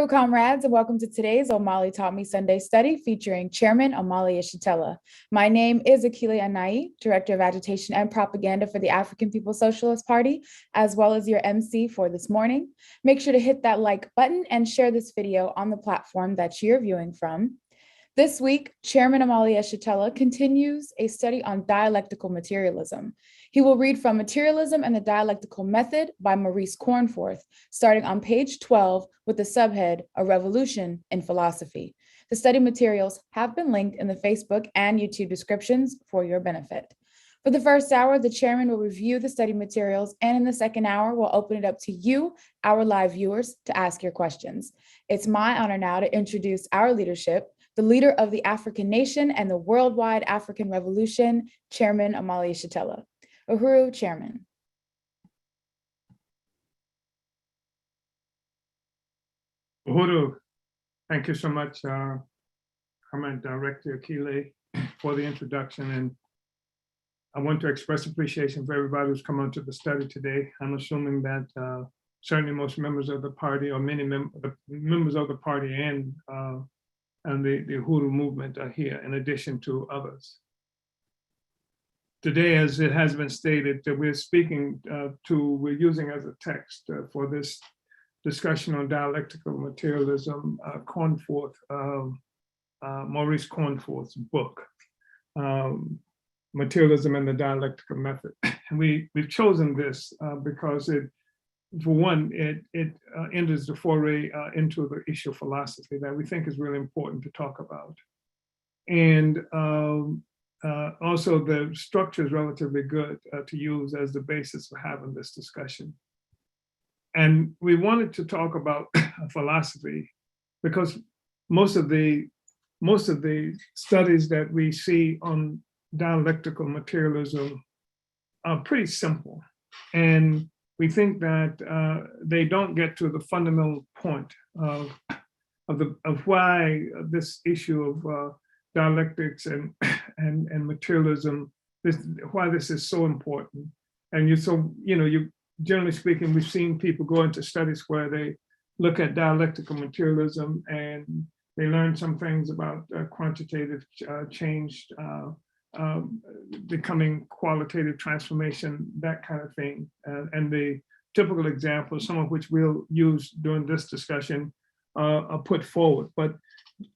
Uhuru, comrades, and welcome to today's Omali Taught Me Sunday study featuring Chairman Omali Yeshitela. My name is Akile Anai, Director of Agitation and Propaganda for the African People's Socialist Party, as well as your MC for this morning. Make sure to hit that like button and share this video on the platform that you're viewing from. This week, Chairman Omali Yeshitela continues a study on dialectical materialism. He will read from Materialism and the Dialectical Method by Maurice Cornforth, starting on page 12 with the subhead, A Revolution in Philosophy. The study materials have been linked in the Facebook and YouTube descriptions for your benefit. For the first hour, the chairman will review the study materials, and in the second hour, we'll open it up to you, our live viewers, to ask your questions. It's my honor now to introduce our leadership, the leader of the African nation and the worldwide African revolution, Chairman Omali Yeshitela. Uhuru, Chairman. Uhuru, thank you so much, Comrade Director Akile, for the introduction. And I want to express appreciation for everybody who's come onto the study today. I'm assuming that certainly most members of the party, or many members of the party and the Uhuru movement are here, in addition to others. Today, as it has been stated, we're using as a text for this discussion on dialectical materialism, Maurice Cornforth's book, Materialism and the Dialectical Method. And we've chosen this because for one, it enters the foray into the issue of philosophy that we think is really important to talk about. And also the structure is relatively good to use as the basis for having this discussion. And we wanted to talk about philosophy because most of the studies that we see on dialectical materialism are pretty simple. And we think that they don't get to the fundamental point of why this issue of dialectics and materialism, why this is so important. And you generally speaking, we've seen people go into studies where they look at dialectical materialism and they learn some things about quantitative change, becoming qualitative transformation, that kind of thing. And the typical examples, some of which we'll use during this discussion, are put forward. But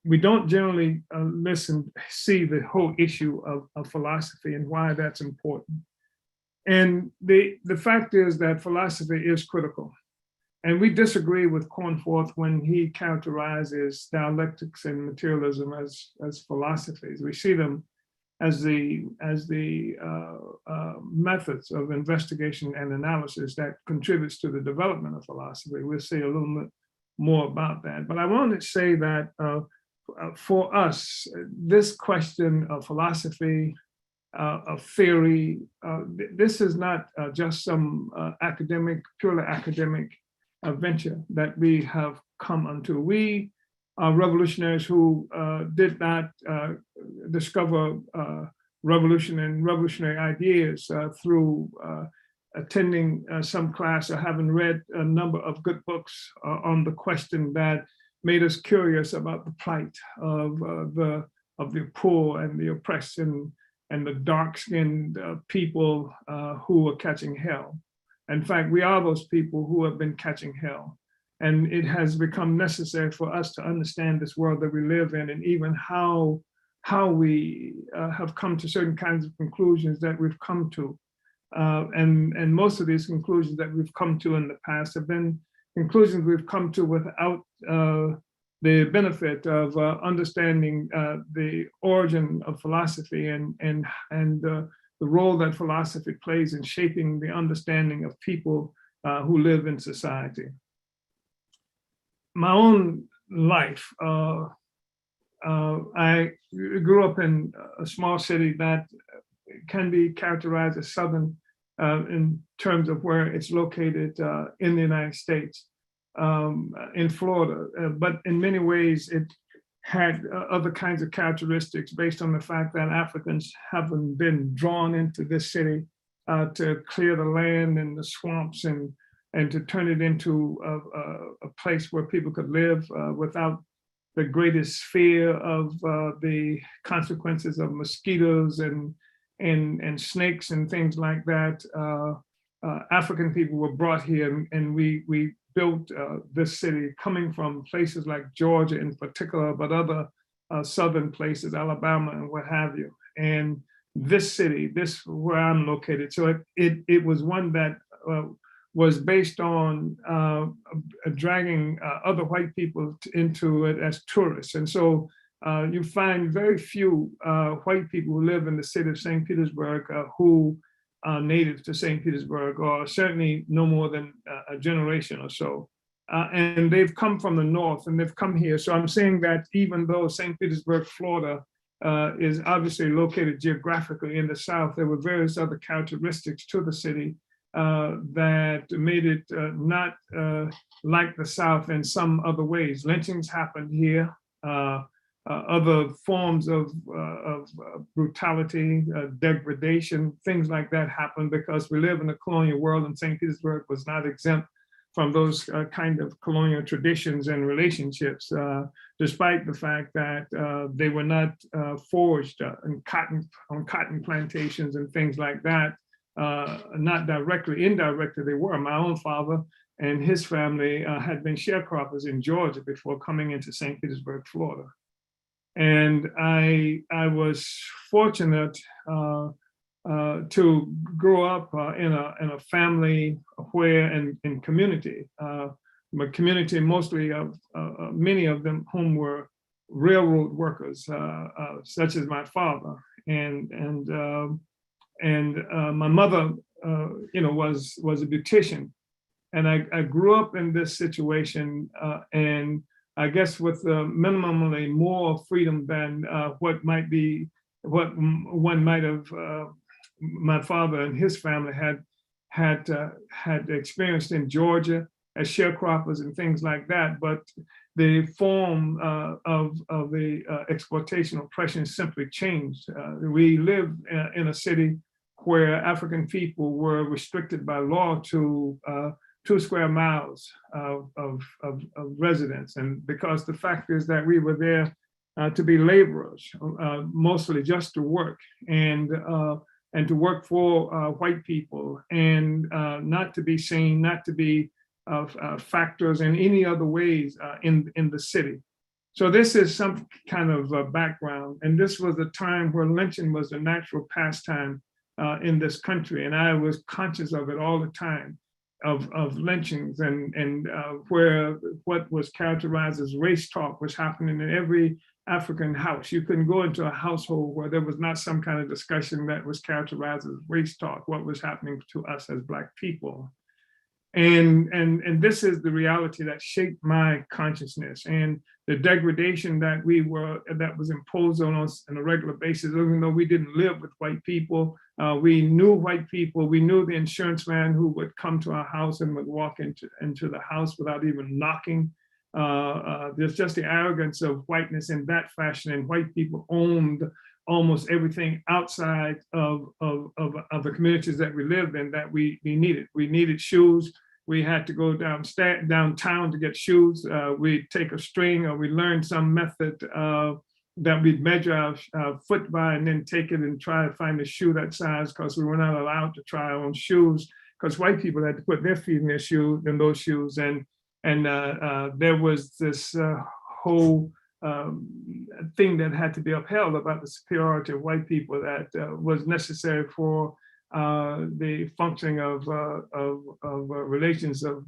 we don't generally see the whole issue of philosophy and why that's important. And the fact is that philosophy is critical. And we disagree with Cornforth when he characterizes dialectics and materialism as philosophies. We see them as the methods of investigation and analysis that contributes to the development of philosophy. We'll say a little bit more about that. But I want to say that for us, this question of philosophy, of theory, this is not just some purely academic venture that we have come unto. We are revolutionaries who did not discover revolution and revolutionary ideas through attending some class or having read a number of good books on the question that made us curious about the plight of the poor and the oppressed and the dark-skinned people who are catching hell. In fact, we are those people who have been catching hell. And it has become necessary for us to understand this world that we live in, and even how we have come to certain kinds of conclusions that we've come to. And most of these conclusions that we've come to in the past have been conclusions we've come to without the benefit of understanding the origin of philosophy and the role that philosophy plays in shaping the understanding of people who live in society. My own life, I grew up in a small city that can be characterized as southern in terms of where it's located in the United States, in Florida. But in many ways, it had other kinds of characteristics based on the fact that Africans haven't been drawn into this city to clear the land and the swamps and and to turn it into a place where people could live without the greatest fear of the consequences of mosquitoes and snakes and things like that. African people were brought here, and we built this city, coming from places like Georgia in particular, but other southern places, Alabama and what have you. And this city, this where I'm located, so it was one that was based on dragging other white people into it as tourists. And so you find very few white people who live in the city of St. Petersburg who are native to St. Petersburg, or certainly no more than a generation or so. And they've come from the north and they've come here. So I'm saying that even though St. Petersburg, Florida is obviously located geographically in the south, there were various other characteristics to the city that made it not like the South in some other ways. Lynchings happened here. Other forms of brutality, degradation, things like that happened because we live in a colonial world, and St. Petersburg was not exempt from those kind of colonial traditions and relationships, despite the fact that they were not forged on cotton plantations and things like that. Not directly, indirectly they were. My own father and his family had been sharecroppers in Georgia before coming into St. Petersburg, Florida. And I was fortunate to grow up in a family where in community, my community mostly of many of them whom were railroad workers, such as my father, and my mother, was a beautician, and I grew up in this situation, and I guess with minimally more freedom than what one might have, my father and his family had experienced in Georgia as sharecroppers and things like that. But the form of the exploitation oppression simply changed. We live in a city where African people were restricted by law to 2 square miles of residence. And because the fact is that we were there to be laborers, mostly just to work, and to work for white people, and not to be seen, not to be factors in any other ways in the city. So this is some kind of background. And this was a time where lynching was a natural pastime in this country. And I was conscious of it all the time, of lynchings, and where what was characterized as race talk was happening in every African house. You couldn't go into a household where there was not some kind of discussion that was characterized as race talk, what was happening to us as Black people. And this is the reality that shaped my consciousness, and the degradation that was imposed on us on a regular basis. Even though we didn't live with white people, we knew white people. We knew the insurance man who would come to our house and would walk into the house without even knocking. There's just the arrogance of whiteness in that fashion, and white people owned almost everything outside of the communities that we lived in that we needed. We needed shoes. We had to go downtown to get shoes. We'd take a string, or we learned some method that we'd measure our foot by, and then take it and try to find a shoe that size, because we were not allowed to try our own shoes, because white people had to put their feet in those shoes. And there was this whole thing that had to be upheld about the superiority of white people that was necessary for the functioning of relations of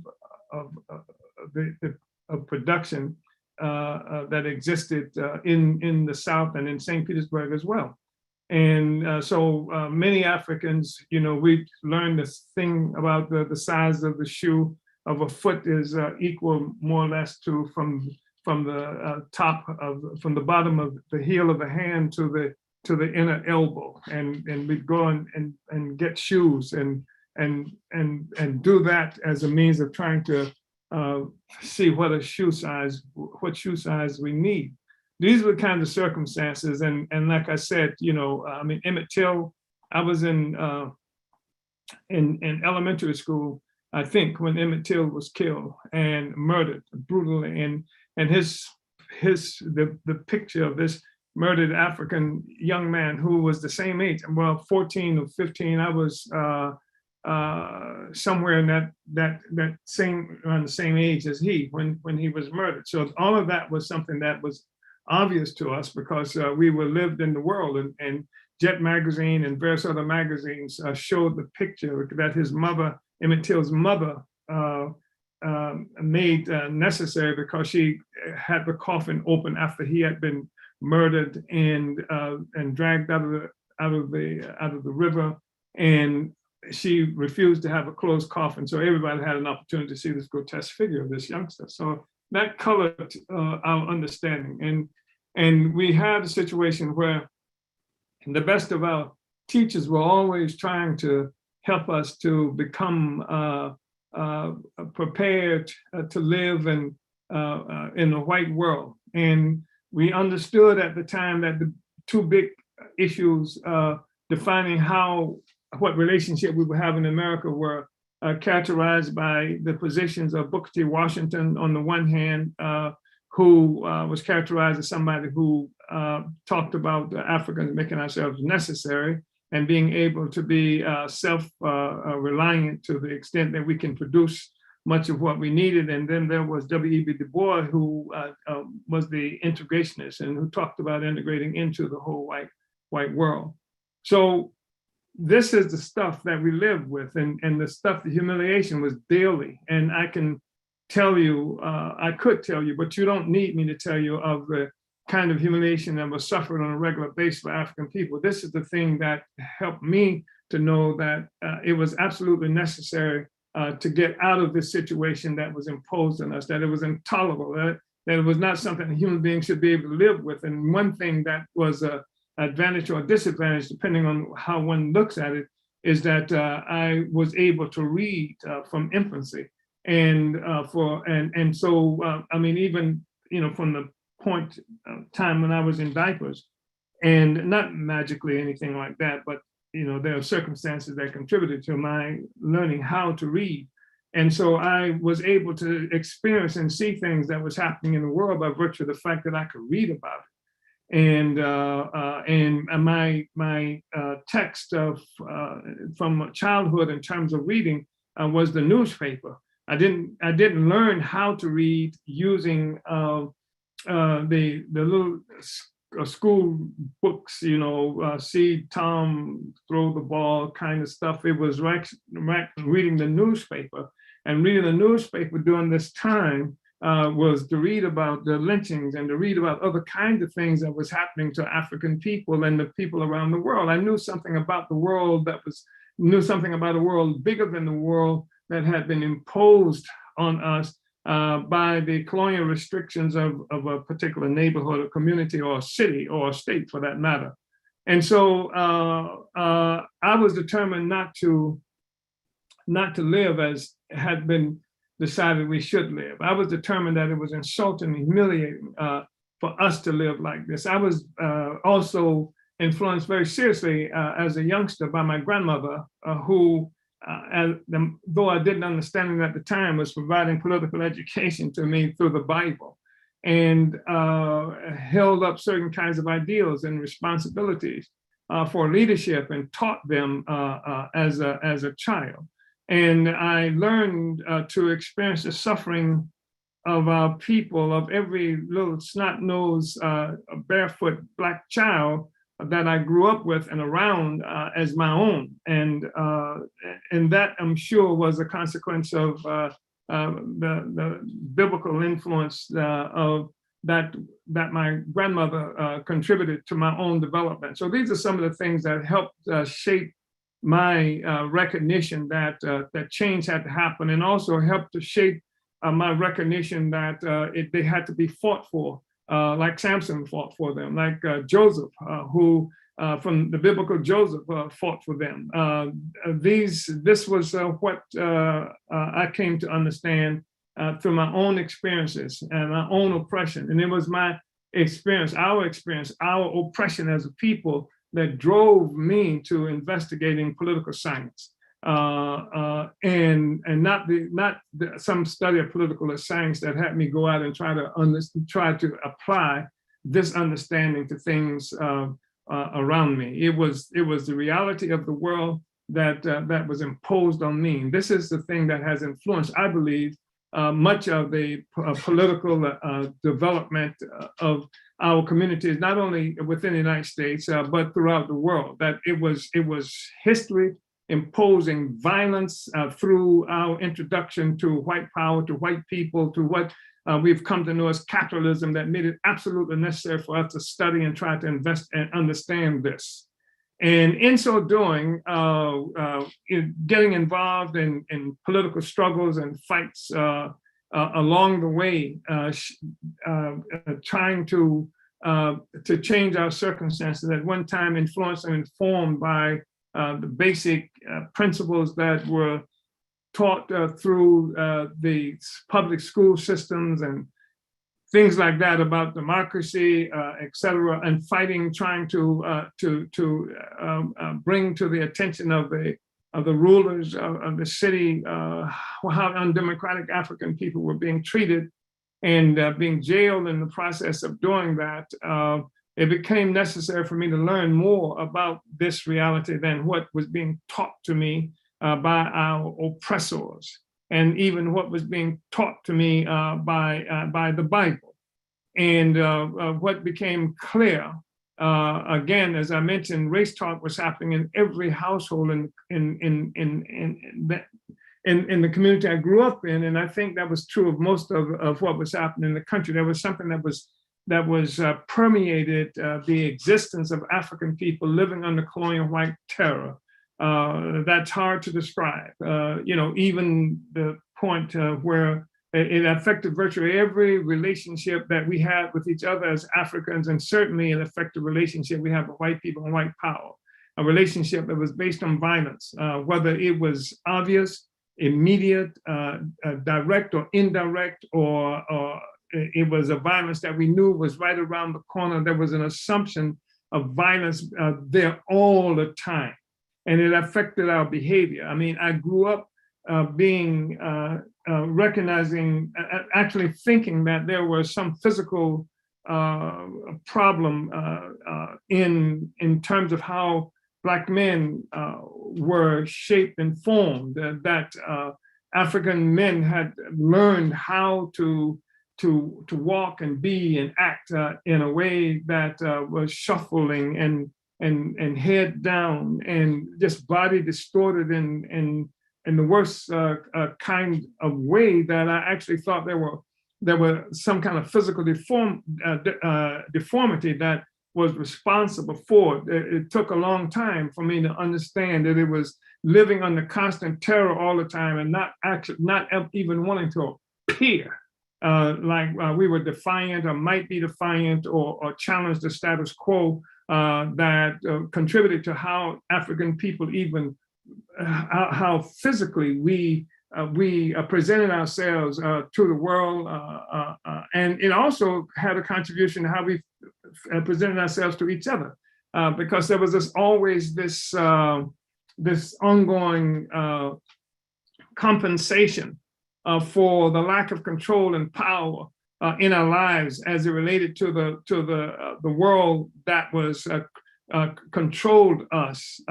production that existed in the South and in St. Petersburg as well. And so many Africans, we learned this thing about the size of the shoe of a foot is equal more or less to from the from the bottom of the heel of the hand to the inner elbow, and we'd go and get shoes and do that as a means of trying to see what shoe size we need. These were kind of circumstances, and like I said, Emmett Till, I was in elementary school, I think, when Emmett Till was killed and murdered brutally, and the picture of this murdered African young man who was the same age, well, 14 or 15. I was somewhere in that same, around the same age as he when he was murdered. So all of that was something that was obvious to us because we were lived in the world, and Jet magazine and various other magazines showed the picture that his mother, Emmett Till's mother, made necessary because she had the coffin open after he had been murdered and dragged out of the river, and she refused to have a closed coffin. So everybody had an opportunity to see this grotesque figure of this youngster. So that colored our understanding, and we had a situation where the best of our teachers were always trying to help us to become prepared to live in a white world. And we understood at the time that the two big issues defining what relationship we would have in America were characterized by the positions of Booker T. Washington on the one hand, who was characterized as somebody who talked about Africans making ourselves necessary and being able to be self-reliant to the extent that we can produce much of what we needed. And then there was W.E.B. Du Bois, who was the integrationist and who talked about integrating into the whole white world. So this is the stuff that we live with, and the stuff, the humiliation was daily. And I can tell you, I could tell you, but you don't need me to tell you of the kind of humiliation that was suffered on a regular basis for African people. This is the thing that helped me to know that it was absolutely necessary to get out of this situation that was imposed on us, that it was intolerable, that it was not something a human being should be able to live with. And one thing that was an advantage or disadvantage, depending on how one looks at it, is that I was able to read from infancy. And so I mean, even from the point of time when I was in diapers, and not magically anything like that, but there are circumstances that contributed to my learning how to read. And so I was able to experience and see things that was happening in the world by virtue of the fact that I could read about it. And my text from childhood in terms of reading was the newspaper. I didn't learn how to read using the little school books, see Tom throw the ball kind of stuff. It was reading the newspaper, and reading the newspaper during this time was to read about the lynchings and to read about other kinds of things that was happening to African people and the people around the world. I knew something about the world knew something about a world bigger than the world that had been imposed on us by the colonial restrictions of a particular neighborhood or community or city or state for that matter. And so I was determined not to live as had been decided we should live. I was determined that it was insulting and humiliating for us to live like this. I was also influenced very seriously as a youngster by my grandmother, who, though I didn't understand it at the time, was providing political education to me through the Bible, and held up certain kinds of ideals and responsibilities for leadership, and taught them as a child. And I learned to experience the suffering of our people, of every little snot-nosed, barefoot Black child that I grew up with and around as my own. And that, I'm sure, was a consequence of the biblical influence of that my grandmother contributed to my own development. So these are some of the things that helped shape my recognition that change had to happen, and also helped to shape my recognition that they had to be fought for, like Samson fought for them, like Joseph, who from the biblical Joseph fought for them. This was what I came to understand through my own experiences and my own oppression. And it was my experience, our oppression as a people that drove me to investigating political science. and not some study of political science that had me go out and try to apply this understanding to things around me. It was the reality of the world that was imposed on me. This is the thing that has influenced, I believe, much of the political development of our communities, not only within the United States, but throughout the world. That it was history imposing violence through our introduction to white power, to white people, to what we've come to know as capitalism, that made it absolutely necessary for us to study and try to invest and understand this. And in so doing, getting involved in political struggles and fights along the way, trying to change our circumstances, at one time influenced and informed by the basic principles that were taught through the public school systems and things like that about democracy, et cetera, and fighting, trying to bring to the attention of the rulers of the city how undemocratic African people were being treated and being jailed in the process of doing that. It became necessary for me to learn more about this reality than what was being taught to me by our oppressors, and even what was being taught to me by the Bible. And what became clear, again, as I mentioned, race talk was happening in every household in the community I grew up in, and I think that was true of most of what was happening in the country. There was something that was permeated the existence of African people living under colonial white terror. That's hard to describe. Even the point where it affected virtually every relationship that we had with each other as Africans, and certainly it affected the relationship we have with white people and white power, a relationship that was based on violence, whether it was obvious, immediate, direct or indirect, or it was a violence that we knew was right around the corner. There was an assumption of violence there all the time, and it affected our behavior. I mean, I grew up recognizing, actually thinking that there was some physical problem in terms of how Black men were shaped and formed, that African men had learned how to walk and be and act in a way that was shuffling and head down and just body distorted in the worst kind of way, that I actually thought there were some kind of physical deformity that was responsible for it. It took a long time for me to understand that it was living under constant terror all the time and not even wanting to appear like we were defiant or might be defiant or challenge the status quo that contributed to how African people, even how physically we presented ourselves to the world, and it also had a contribution to how we presented ourselves to each other, because there was always this ongoing compensation for the lack of control and power in our lives as it related to the world that was controlled us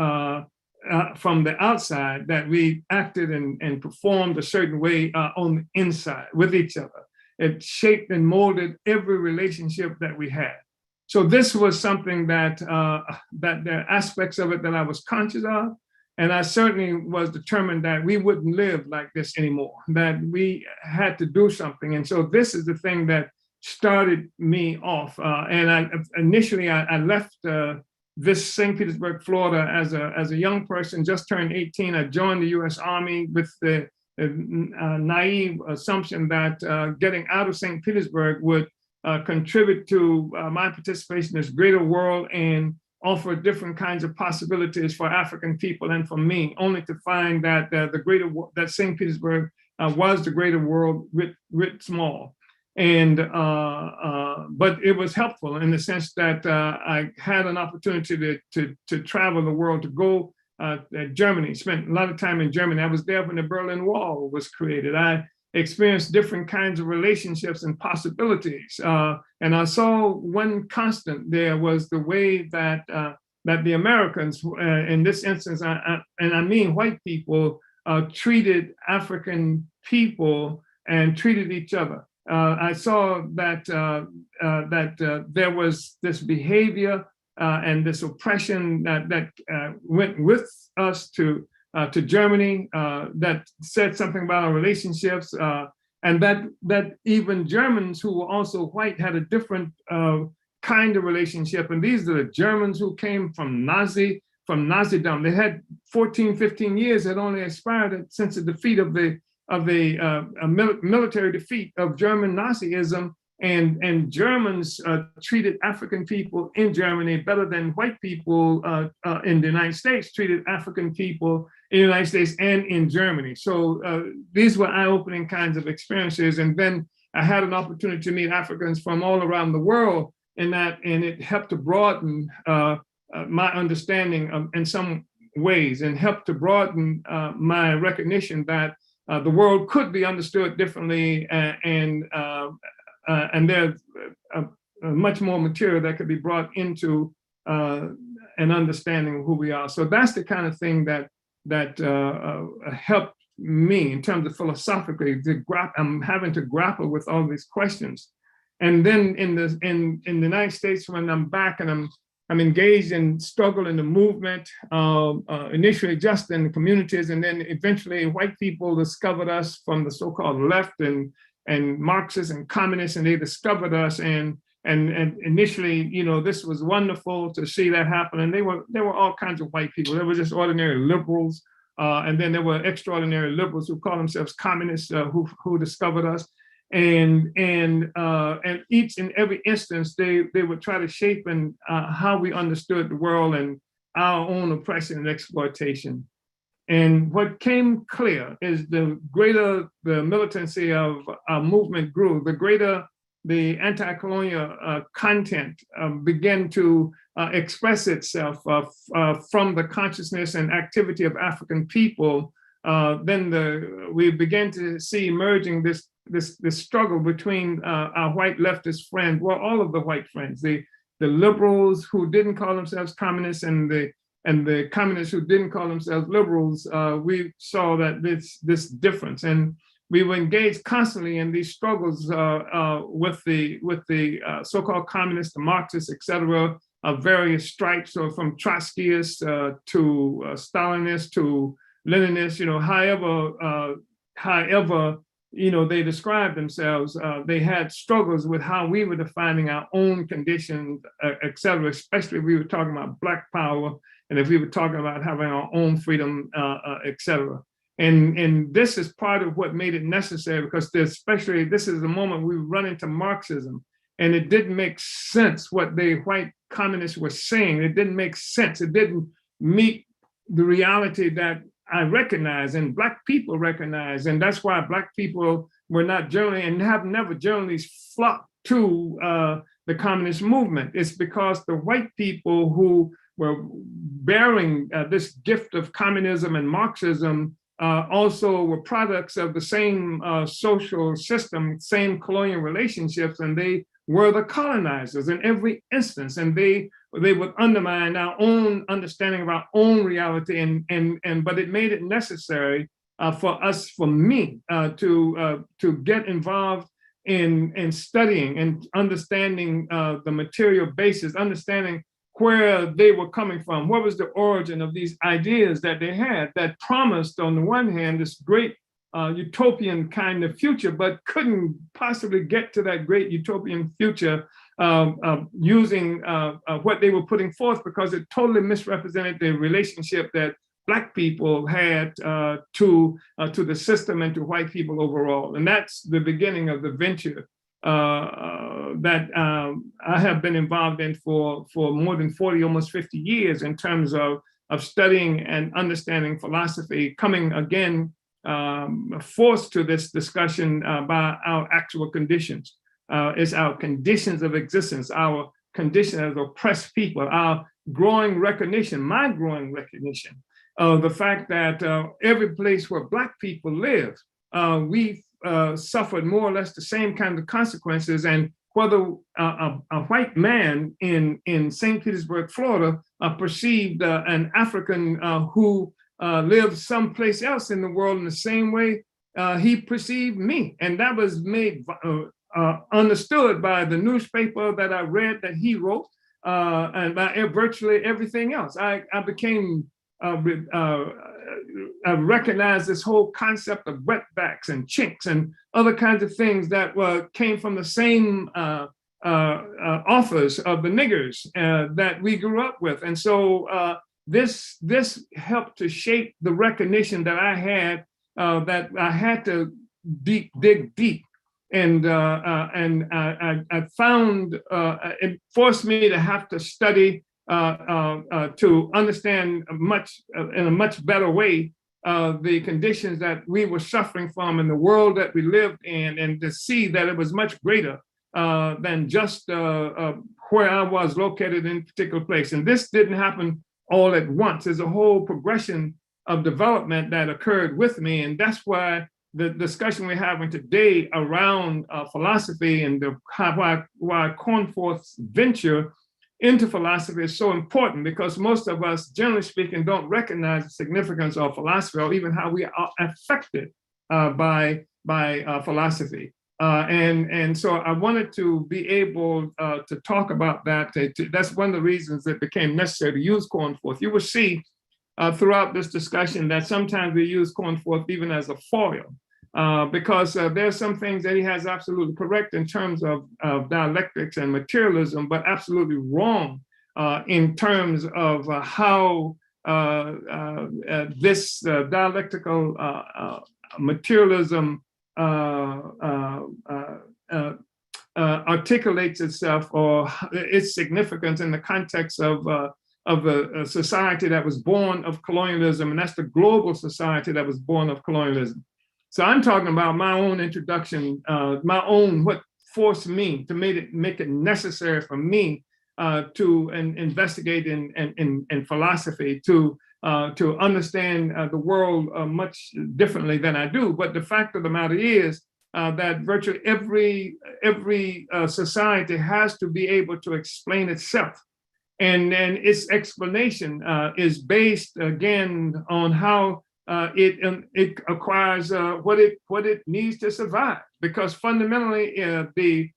from the outside, that we acted and performed a certain way on the inside with each other. It shaped and molded every relationship that we had. So this was something that there are aspects of it that I was conscious of, and I certainly was determined that we wouldn't live like this anymore, that we had to do something. And so this is the thing that started me off. And initially I left this St. Petersburg, Florida, as a young person, just turned 18. I joined the U.S. Army with the naive assumption that getting out of St. Petersburg would contribute to my participation in this greater world and offer different kinds of possibilities for African people and for me, only to find that that St. Petersburg was the greater world writ small. And but it was helpful in the sense that I had an opportunity to travel the world, to go Germany, spent a lot of time in Germany. I was there when the Berlin Wall was created. I experienced different kinds of relationships and possibilities. And I saw one constant there was the way that the Americans, in this instance, and I mean white people, treated African people and treated each other. I saw that there was this behavior and this oppression that went with us to Germany, that said something about our relationships, and that even Germans who were also white had a different kind of relationship. And these are the Germans who came from Nazism. They had 14, 15 years had only expired since the defeat of the military defeat of German Nazism, and Germans treated African people in Germany better than white people in the United States treated African people in the United States and in Germany. So these were eye-opening kinds of experiences. And then I had an opportunity to meet Africans from all around the world and it helped to broaden my understanding in some ways, and helped to broaden my recognition that the world could be understood differently, and there's much more material that could be brought into an understanding of who we are. So that's the kind of thing that helped me in terms of philosophically. I'm having to grapple with all these questions, and then in the United States, when I'm back and I'm engaged in struggle in the movement, initially just in the communities, and then eventually white people discovered us from the so-called left and Marxists and communists, and they discovered us. And initially, this was wonderful to see that happen. And there were all kinds of white people. There were just ordinary liberals, and then there were extraordinary liberals who call themselves communists who discovered us. And each and every instance, they would try to shape how we understood the world and our own oppression and exploitation. And what came clear is the greater the militancy of our movement grew, the greater the anti-colonial content began to express itself from the consciousness and activity of African people. Then we began to see emerging this struggle between our white leftist friends, well, all of the white friends, the liberals who didn't call themselves communists and the communists who didn't call themselves liberals. We saw that this difference, and we were engaged constantly in these struggles with the so-called communists, the Marxists, et cetera, of various stripes, so from Trotskyists to Stalinists to Leninists, however they described themselves. They had struggles with how we were defining our own conditions, et cetera, especially if we were talking about Black power, and if we were talking about having our own freedom, et cetera. And this is part of what made it necessary, because especially this is the moment we run into Marxism, and it didn't make sense what the white communists were saying. It didn't make sense. It didn't meet the reality that I recognize and Black people recognize. And that's why Black people were not generally, and have never generally flocked to the communist movement. It's because the white people who were bearing this gift of communism and Marxism also were products of the same social system, same colonial relationships, and they were the colonizers in every instance, and they would undermine our own understanding of our own reality, but it made it necessary for me to get involved in studying and understanding the material basis, understanding where they were coming from, what was the origin of these ideas that they had that promised, on the one hand, this great utopian kind of future, but couldn't possibly get to that great utopian future using what they were putting forth, because it totally misrepresented the relationship that Black people had to the system and to white people overall. And that's the beginning of the venture that I have been involved in for more than 40, almost 50 years, in terms of studying and understanding philosophy, coming again forced to this discussion by our actual conditions. It's our conditions of existence, our condition as oppressed people, our growing recognition, my growing recognition the fact that every place where Black people live, we suffered more or less the same kind of consequences. And whether a white man in St. Petersburg, Florida, perceived an African who lived someplace else in the world in the same way he perceived me. And that was made understood by the newspaper that I read that he wrote, and by virtually everything else. I became I recognized this whole concept of wetbacks and chinks and other kinds of things that came from the same authors of the niggers that we grew up with. And so this helped to shape the recognition that I had to dig deep. And I found it forced me to have to study to understand in a much better way the conditions that we were suffering from in the world that we lived in, and to see that it was much greater than just where I was located in a particular place. And this didn't happen all at once. There's a whole progression of development that occurred with me, and that's why the discussion we're having today around philosophy and why Cornforth's venture into philosophy is so important, because most of us, generally speaking, don't recognize the significance of philosophy or even how we are affected by philosophy. And so I wanted to be able to talk about that. That's one of the reasons it became necessary to use Cornforth. You will see throughout this discussion that sometimes we use Cornforth even as a foil, because there's some things that he has absolutely correct in terms of dialectics and materialism, but absolutely wrong in terms of how this dialectical materialism articulates itself, or its significance in the context of a society that was born of colonialism, and that's the global society that was born of colonialism. So I'm talking about my own introduction, what forced me to make it necessary for me to investigate in philosophy, to understand the world much differently than I do. But the fact of the matter is that virtually every society has to be able to explain itself. And its explanation is based, again, on how it acquires what it needs to survive. Because fundamentally, the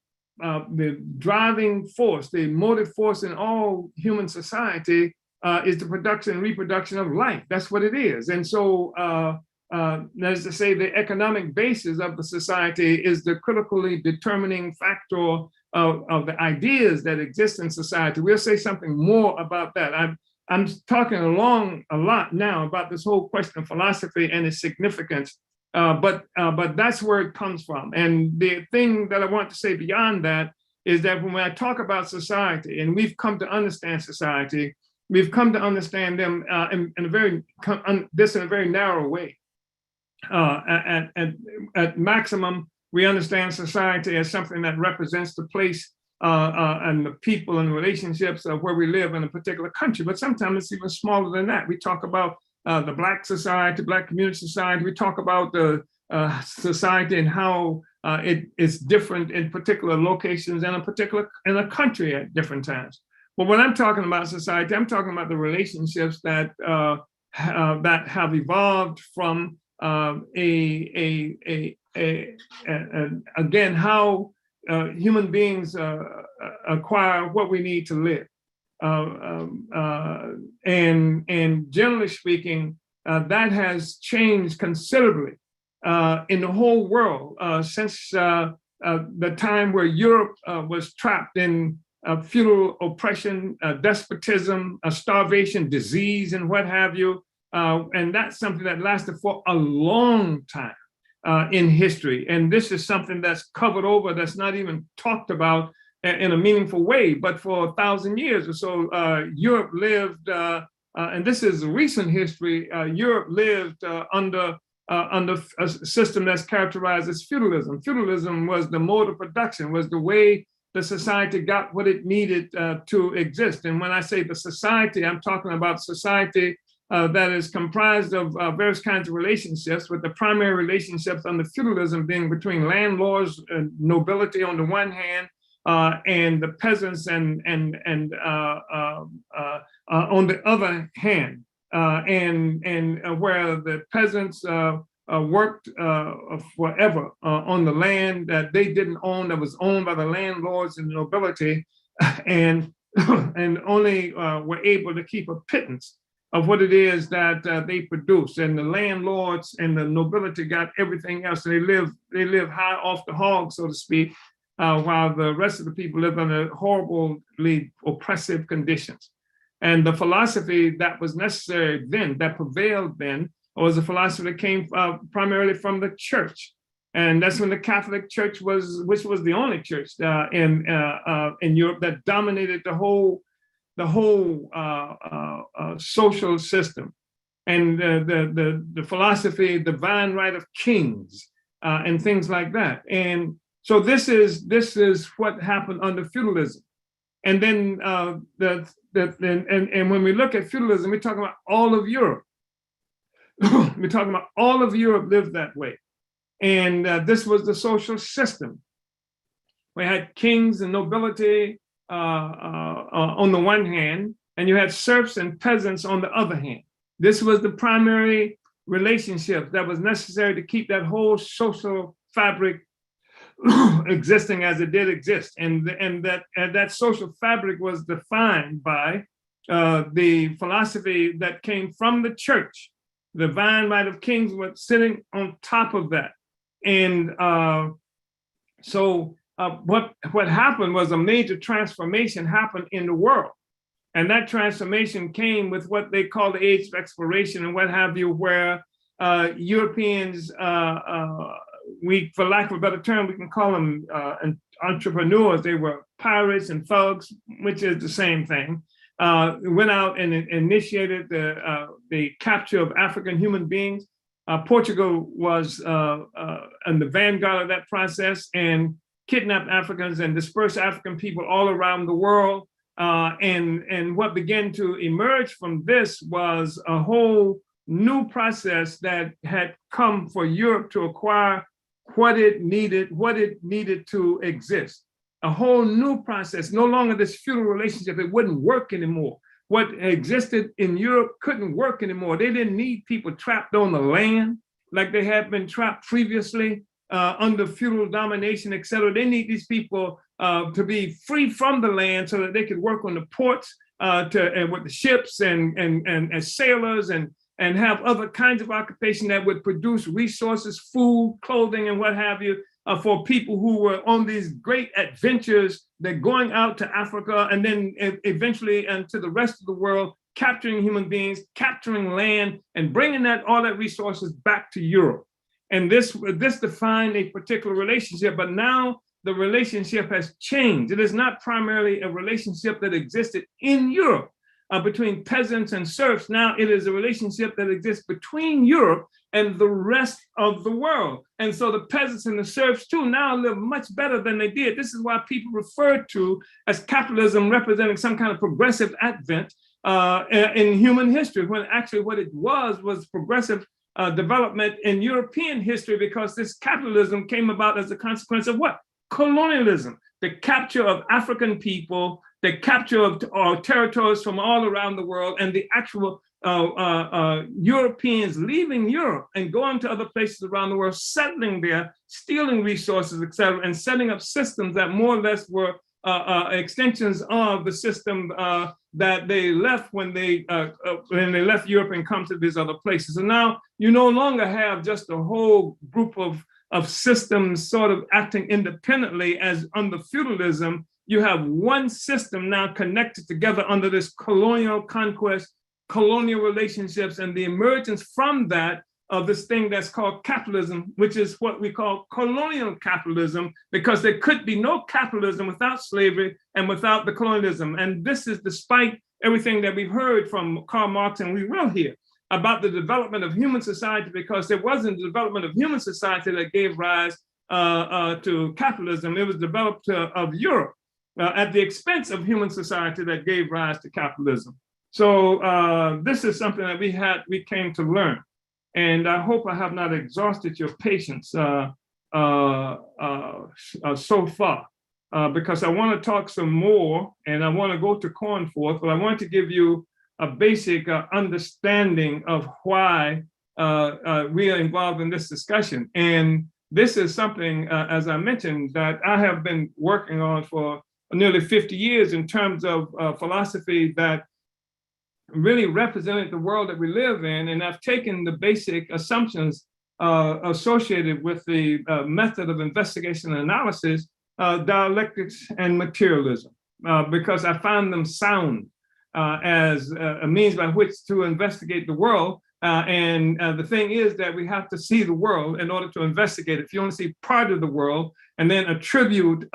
driving force, the motive force in all human society is the production and reproduction of life. That's what it is. And so, as to say, the economic basis of the society is the critically determining factor of the ideas that exist in society. We'll say something more about that. I'm talking a lot now about this whole question of philosophy and its significance, but that's where it comes from. And the thing that I want to say beyond that is that when I talk about society, and we've come to understand society, we've come to understand them in a very narrow way. At maximum, we understand society as something that represents the place and the people and relationships of where we live in a particular country. But sometimes it's even smaller than that. We talk about the Black society, Black community society. We talk about the society and how it is different in particular locations and in a country at different times. But when I'm talking about society, I'm talking about the relationships that have evolved from again, how human beings acquire what we need to live. And generally speaking, that has changed considerably in the whole world since the time where Europe was trapped in feudal oppression, despotism, starvation, disease, and what have you. And that's something that lasted for a long time in history. And this is something that's covered over, that's not even talked about in a meaningful way. But for 1,000 years or so, Europe lived, and this is recent history, Europe lived under a system that's characterized as feudalism. Feudalism was the mode of production, was the way the society got what it needed to exist. And when I say the society, I'm talking about society that is comprised of various kinds of relationships, with the primary relationships under feudalism being between landlords and nobility on the one hand, and the peasants and on the other hand, and where the peasants worked forever on the land that they didn't own, that was owned by the landlords and the nobility, and only were able to keep a pittance of what it is that they produce, and the landlords and the nobility got everything else. They live high off the hog, so to speak, while the rest of the people live under horribly oppressive conditions. And the philosophy that was necessary then, that prevailed then, was a philosophy that came primarily from the church. And that's when the Catholic Church which was the only church in Europe that dominated the whole social system, and the philosophy, divine right of kings, and things like that. And so this is what happened under feudalism. And then and when we look at feudalism, we're talking about all of Europe. We're talking about all of Europe lived that way. And this was the social system. We had kings and nobility on the one hand, and you had serfs and peasants on the other hand. This was the primary relationship that was necessary to keep that whole social fabric existing as it did exist. And that social fabric was defined by the philosophy that came from the church. The divine right of kings was sitting on top of that. And so what happened was a major transformation happened in the world. And that transformation came with what they call the age of exploration and what have you, where Europeans, for lack of a better term, we can call them entrepreneurs. They were pirates and thugs, which is the same thing. Went out and initiated the capture of African human beings. Portugal was in the vanguard of that process and kidnapped Africans and dispersed African people all around the world. And what began to emerge from this was a whole new process that had come for Europe to acquire what it needed to exist. A whole new process, no longer this feudal relationship. It wouldn't work anymore. What existed in Europe couldn't work anymore. They didn't need people trapped on the land like they had been trapped previously under feudal domination, et cetera. They need these people to be free from the land so that they could work on the ports and with the ships and as sailors and have other kinds of occupation that would produce resources, food, clothing, and what have you, for people who were on these great adventures. They're going out to Africa and then eventually into the rest of the world, capturing human beings, capturing land, and bringing all that resources back to Europe. And this defined a particular relationship, but now the relationship has changed. It is not primarily a relationship that existed in Europe between peasants and serfs. Now it is a relationship that exists between Europe and the rest of the world. And so the peasants and the serfs too now live much better than they did. This is why people refer to as capitalism representing some kind of progressive advent in human history, when actually what it was progressive development in European history, because this capitalism came about as a consequence of what? Colonialism, the capture of African people, the capture of territories from all around the world, and the actual Europeans leaving Europe and going to other places around the world, settling there, stealing resources, et cetera, and setting up systems that more or less were extensions of the system that they left when they left Europe and come to these other places. And now you no longer have just a whole group of systems sort of acting independently as under feudalism. You have one system now connected together under this colonial conquest, colonial relationships, and the emergence from that of this thing that's called capitalism, which is what we call colonial capitalism, because there could be no capitalism without slavery and without the colonialism. And this is despite everything that we've heard from Karl Marx, and we will hear about the development of human society, because there wasn't the development of human society that gave rise to capitalism. It was developed of Europe at the expense of human society that gave rise to capitalism. So this is something that we came to learn. And I hope I have not exhausted your patience so far, because I want to talk some more, and I want to go to Cornforth, but I want to give you a basic understanding of why we are involved in this discussion. And this is something, as I mentioned, that I have been working on for nearly 50 years in terms of philosophy that really represented the world that we live in. And I've taken the basic assumptions associated with the method of investigation and analysis, dialectics and materialism, because I found them sound as a means by which to investigate the world. And the thing is that we have to see the world in order to investigate it. If you only see part of the world and then attribute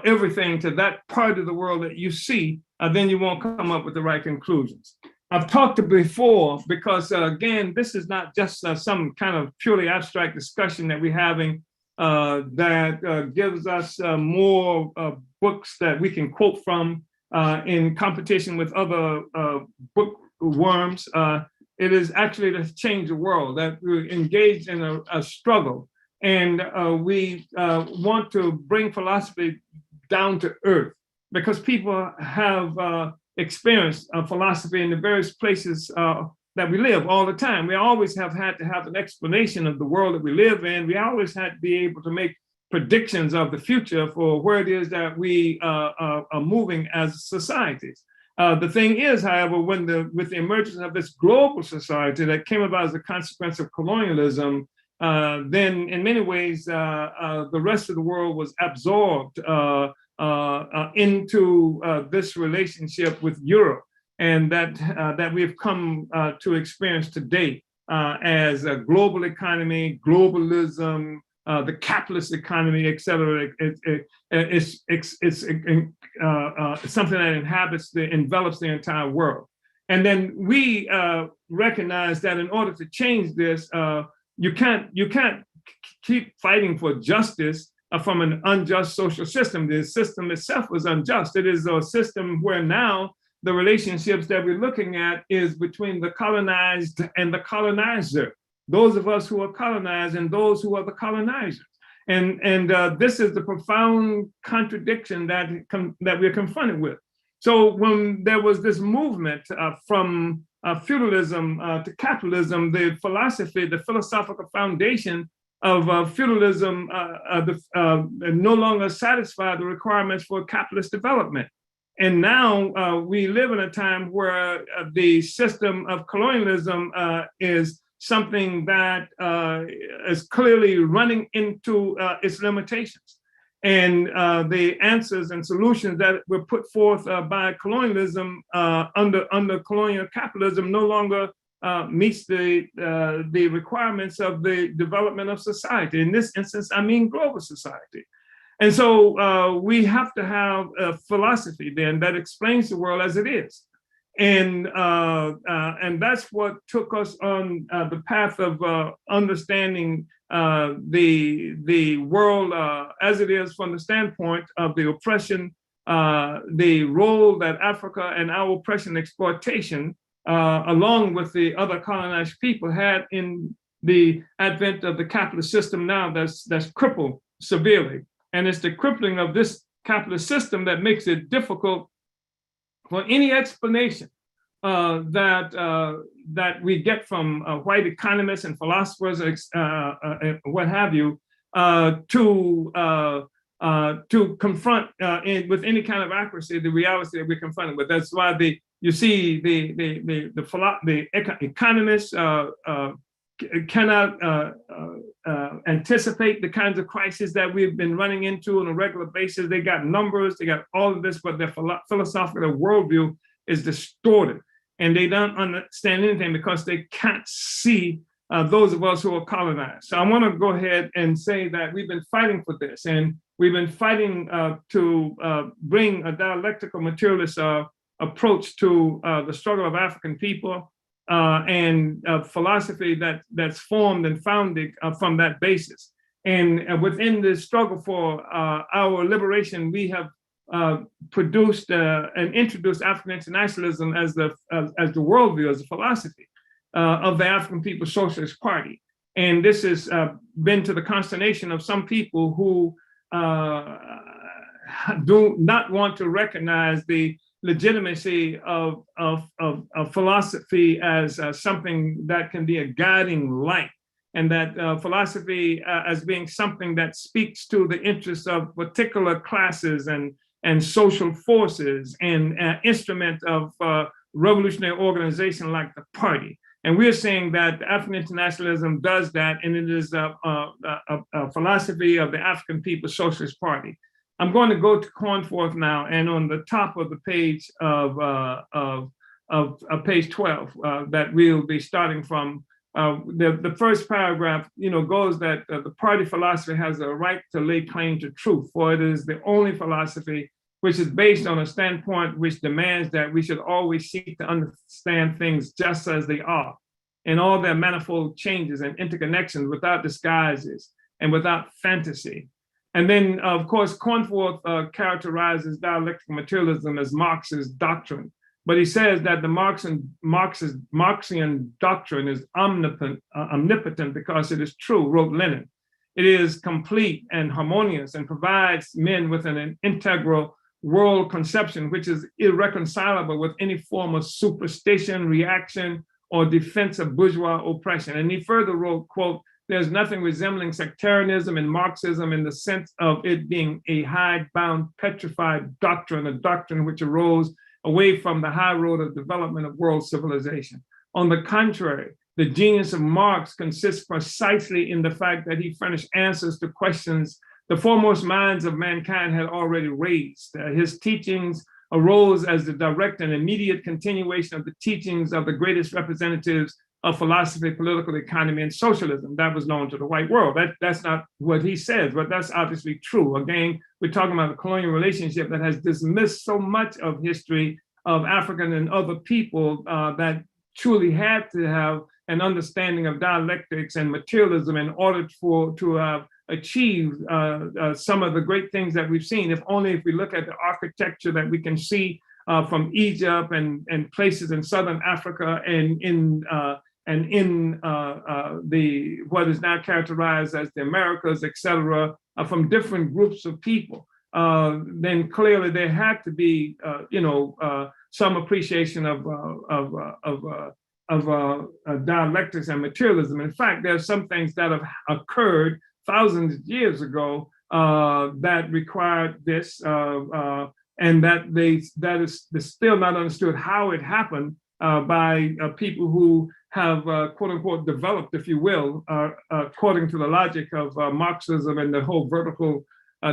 everything to that part of the world that you see, then you won't come up with the right conclusions. I've talked before because, again, this is not just some kind of purely abstract discussion that we're having that gives us more books that we can quote from in competition with other bookworms. It is actually to change the world, that we're engaged in a struggle. And we want to bring philosophy down to earth, because people have experienced philosophy in the various places that we live all the time. We always have had to have an explanation of the world that we live in. We always had to be able to make predictions of the future for where it is that we are moving as societies. The thing is, however, with the emergence of this global society that came about as a consequence of colonialism, then in many ways, the rest of the world was absorbed into this relationship with Europe, and that we've come to experience today as a global economy, globalism, the capitalist economy, et cetera. It's something that envelops the entire world. And then we recognize that in order to change this, you can't keep fighting for justice from an unjust social system. The system itself was unjust. It is a system where now the relationships that we're looking at is between the colonized and the colonizer, those of us who are colonized and those who are the colonizers. And this is the profound contradiction that we're confronted with. So when there was this movement from feudalism to capitalism, the philosophical foundation of feudalism no longer satisfied the requirements for capitalist development. And now we live in a time where the system of colonialism is something that is clearly running into its limitations. And the answers and solutions that were put forth by colonialism under colonial capitalism no longer meets the requirements of the development of society. In this instance, I mean global society. And so we have to have a philosophy then that explains the world as it is. And that's what took us on the path of understanding the world as it is from the standpoint of the oppression, the role that Africa and our oppression and exploitation, along with the other colonized people, had in the advent of the capitalist system now that's crippled severely. And it's the crippling of this capitalist system that makes it difficult for any explanation that we get from white economists and philosophers, what have you, to confront with any kind of accuracy the reality that we're confronted with. That's why you see the economists cannot anticipate the kinds of crises that we've been running into on a regular basis. They got numbers, they got all of this, but their philosophical worldview is distorted, and they don't understand anything because they can't see those of us who are colonized. So I want to go ahead and say that we've been fighting for this, and we've been fighting to bring a dialectical materialist approach to the struggle of African people, and philosophy that's formed and founded from that basis. And within the struggle for our liberation, we have produced and introduced African internationalism as the worldview, as a philosophy of the African People's Socialist Party. And this has been to the consternation of some people who do not want to recognize the legitimacy of philosophy as something that can be a guiding light, and that philosophy as being something that speaks to the interests of particular classes and social forces, and instrument of revolutionary organization like the party. And we're saying that African internationalism does that, and it is a philosophy of the African People's Socialist Party. I'm going to go to Cornforth now, and on the top of the page of page 12 that we'll be starting from, the first paragraph, goes that the party philosophy has a right to lay claim to truth, for it is the only philosophy which is based on a standpoint which demands that we should always seek to understand things just as they are, in all their manifold changes and interconnections, without disguises and without fantasy. And then, of course, Cornforth characterizes dialectical materialism as Marx's doctrine, but he says that the Marxian doctrine is omnipotent because it is true, wrote Lenin. It is complete and harmonious and provides men with an integral world conception, which is irreconcilable with any form of superstition, reaction, or defense of bourgeois oppression. And he further wrote, quote, "There's nothing resembling sectarianism in Marxism in the sense of it being a hidebound, petrified doctrine, a doctrine which arose away from the high road of development of world civilization. On the contrary, the genius of Marx consists precisely in the fact that he furnished answers to questions the foremost minds of mankind had already raised. His teachings arose as the direct and immediate continuation of the teachings of the greatest representatives of philosophy, political economy, and socialism that was known to the white world." That's not what he says, but that's obviously true. Again, we're talking about a colonial relationship that has dismissed so much of history of African and other people that truly had to have an understanding of dialectics and materialism in order to have achieved some of the great things that we've seen. If we look at the architecture that we can see from Egypt and places in Southern Africa and in the what is now characterized as the Americas, et cetera, from different groups of people, then clearly there had to be, some appreciation of dialectics and materialism. In fact, there are some things that have occurred thousands of years ago that required this, and that is still not understood how it happened by people who have quote unquote developed, if you will, according to the logic of Marxism and the whole vertical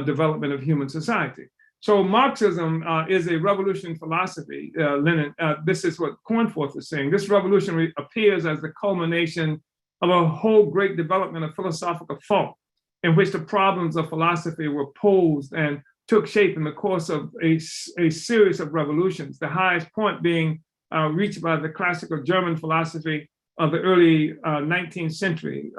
development of human society. So Marxism is a revolutionary philosophy, Lenin. This is what Cornforth is saying. This revolution appears as the culmination of a whole great development of philosophical thought, in which the problems of philosophy were posed and took shape in the course of a series of revolutions, the highest point being reached by the classical German philosophy of the early 19th century.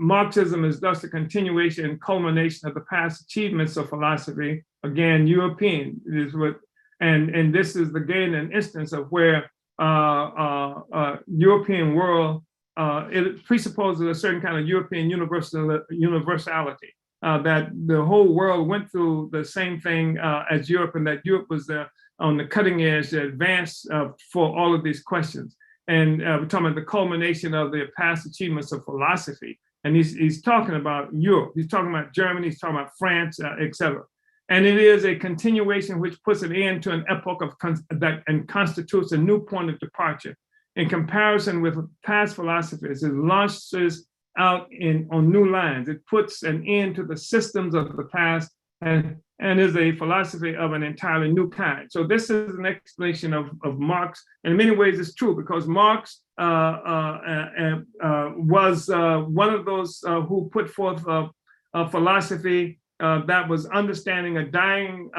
Marxism is thus a continuation and culmination of the past achievements of philosophy, again, European, is what, and this is again an instance of where European world, it presupposes a certain kind of European universality, that the whole world went through the same thing as Europe, and that Europe was on the cutting edge, the advance for all of these questions. And we're talking about the culmination of the past achievements of philosophy. And he's talking about Europe, he's talking about Germany, he's talking about France, et cetera. And it is a continuation which puts an end to an epoch and constitutes a new point of departure. In comparison with past philosophies, it launches out on new lines. It puts an end to the systems of the past and is a philosophy of an entirely new kind. So this is an explanation of Marx. In many ways, it's true, because Marx was one of those who put forth a philosophy that was understanding a dying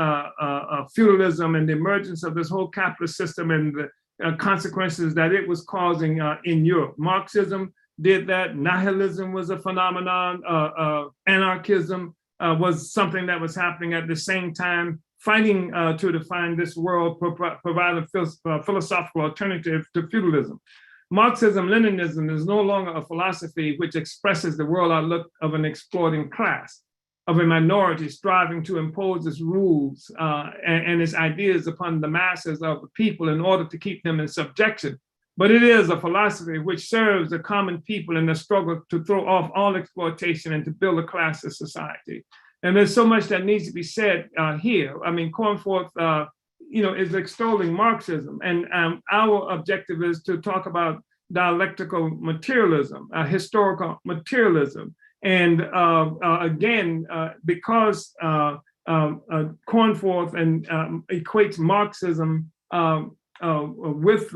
feudalism and the emergence of this whole capitalist system and the consequences that it was causing in Europe. Marxism did that. Nihilism was a phenomenon, anarchism, was something that was happening at the same time, fighting to define this world, provide a philosophical alternative to feudalism. Marxism-Leninism is no longer a philosophy which expresses the world outlook of an exploiting class, of a minority striving to impose its rules and its ideas upon the masses of the people in order to keep them in subjection. But it is a philosophy which serves the common people in the struggle to throw off all exploitation and to build a classless society. And there's so much that needs to be said here. I mean, Cornforth, is extolling Marxism, and our objective is to talk about dialectical materialism, historical materialism, and again, because Cornforth and equates Marxism with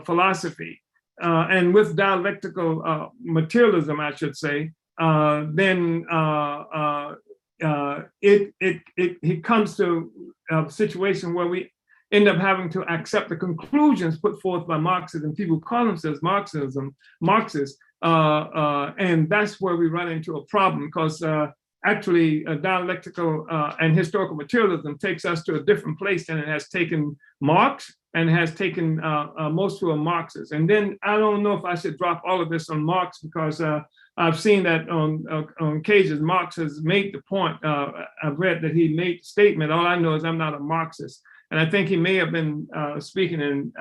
philosophy and with dialectical materialism, I should say, then it comes to a situation where we end up having to accept the conclusions put forth by Marxists and people who call themselves Marxists, and that's where we run into a problem, because actually dialectical and historical materialism takes us to a different place than it has taken Marx and has taken most who are Marxists. And then I don't know if I should drop all of this on Marx, because I've seen that on occasions Marx has made the point. I've read that he made the statement, all I know is I'm not a Marxist. And I think he may have been speaking in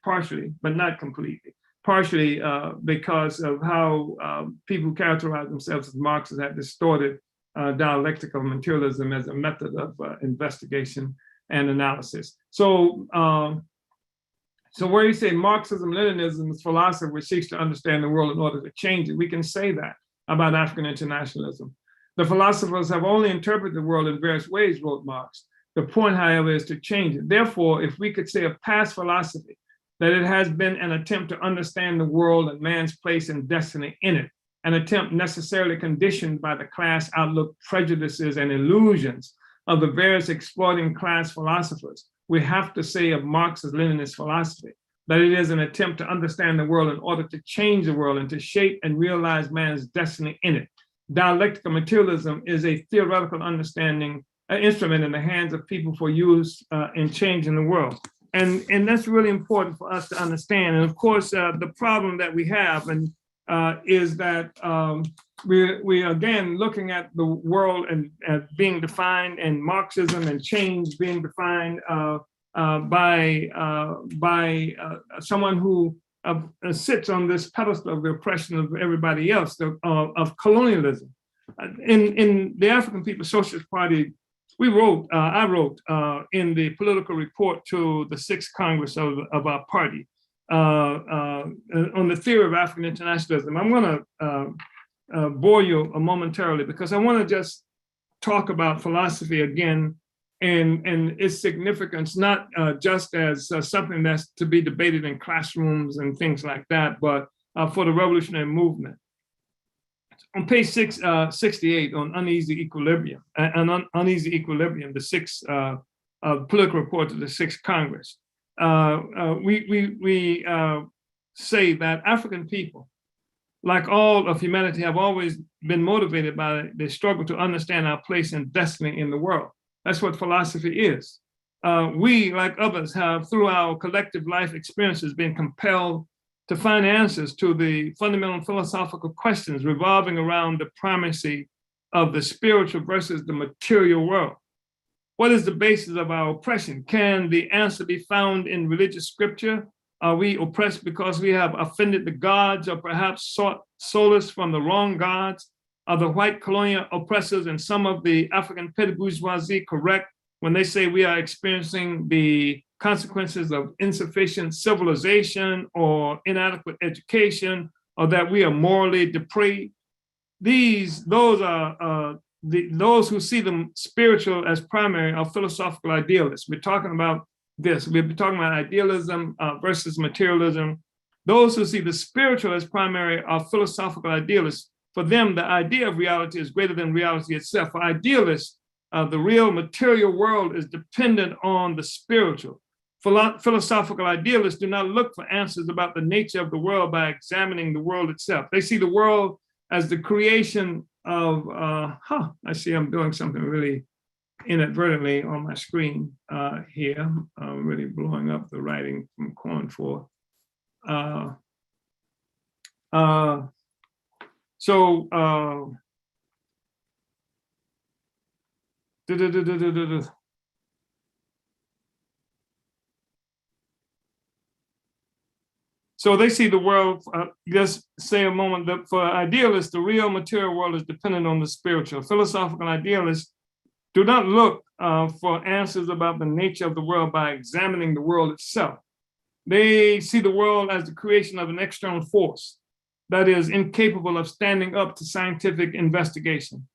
partially, but not completely, partially because of how people who characterize themselves as Marxists have distorted dialectical materialism as a method of investigation and analysis. So where you say Marxism-Leninism is philosophy which seeks to understand the world in order to change it, we can say that about African internationalism. The philosophers have only interpreted the world in various ways, wrote Marx. The point, however, is to change it. Therefore, if we could say of past philosophy that it has been an attempt to understand the world and man's place and destiny in it, an attempt necessarily conditioned by the class outlook, prejudices, and illusions of the various exploiting class philosophers, we have to say of Marxist-Leninist philosophy that it is an attempt to understand the world in order to change the world and to shape and realize man's destiny in it. Dialectical materialism is a theoretical understanding, an instrument in the hands of people for use in changing the world. And that's really important for us to understand. And of course, the problem that we have is that we're again looking at the world and being defined, and Marxism and change being defined by someone who sits on this pedestal of the oppression of everybody else, of colonialism. In the African People's Socialist Party, I wrote in the political report to the 6th Congress of our party on the theory of African internationalism. I'm going to bore you momentarily, because I want to just talk about philosophy again and its significance, not just as something that's to be debated in classrooms and things like that, but for the revolutionary movement. On page 68 on Uneasy Equilibrium, Uneasy Equilibrium, the 6th political report to the 6th Congress, we say that African people, like all of humanity, have always been motivated by the struggle to understand our place and destiny in the world. That's what philosophy is. We, like others, have through our collective life experiences been compelled to find answers to the fundamental philosophical questions revolving around the primacy of the spiritual versus the material world. What is the basis of our oppression? Can the answer be found in religious scripture? Are we oppressed because we have offended the gods, or perhaps sought solace from the wrong gods? Are the white colonial oppressors and some of the African petty bourgeoisie correct when they say we are experiencing the consequences of insufficient civilization or inadequate education, or that we are morally depraved? Those who see the spiritual as primary are philosophical idealists. We're talking about this. We've been talking about idealism versus materialism. Those who see the spiritual as primary are philosophical idealists. For them, the idea of reality is greater than reality itself. For idealists, the real material world is dependent on the spiritual. Philosophical idealists do not look for answers about the nature of the world by examining the world itself. They see the world as the creation I see I'm doing something really inadvertently on my screen here. I'm really blowing up the writing from Cornforth. So they see the world, just say a moment, that for idealists, the real material world is dependent on the spiritual. Philosophical idealists do not look for answers about the nature of the world by examining the world itself. They see the world as the creation of an external force that is incapable of standing up to scientific investigation.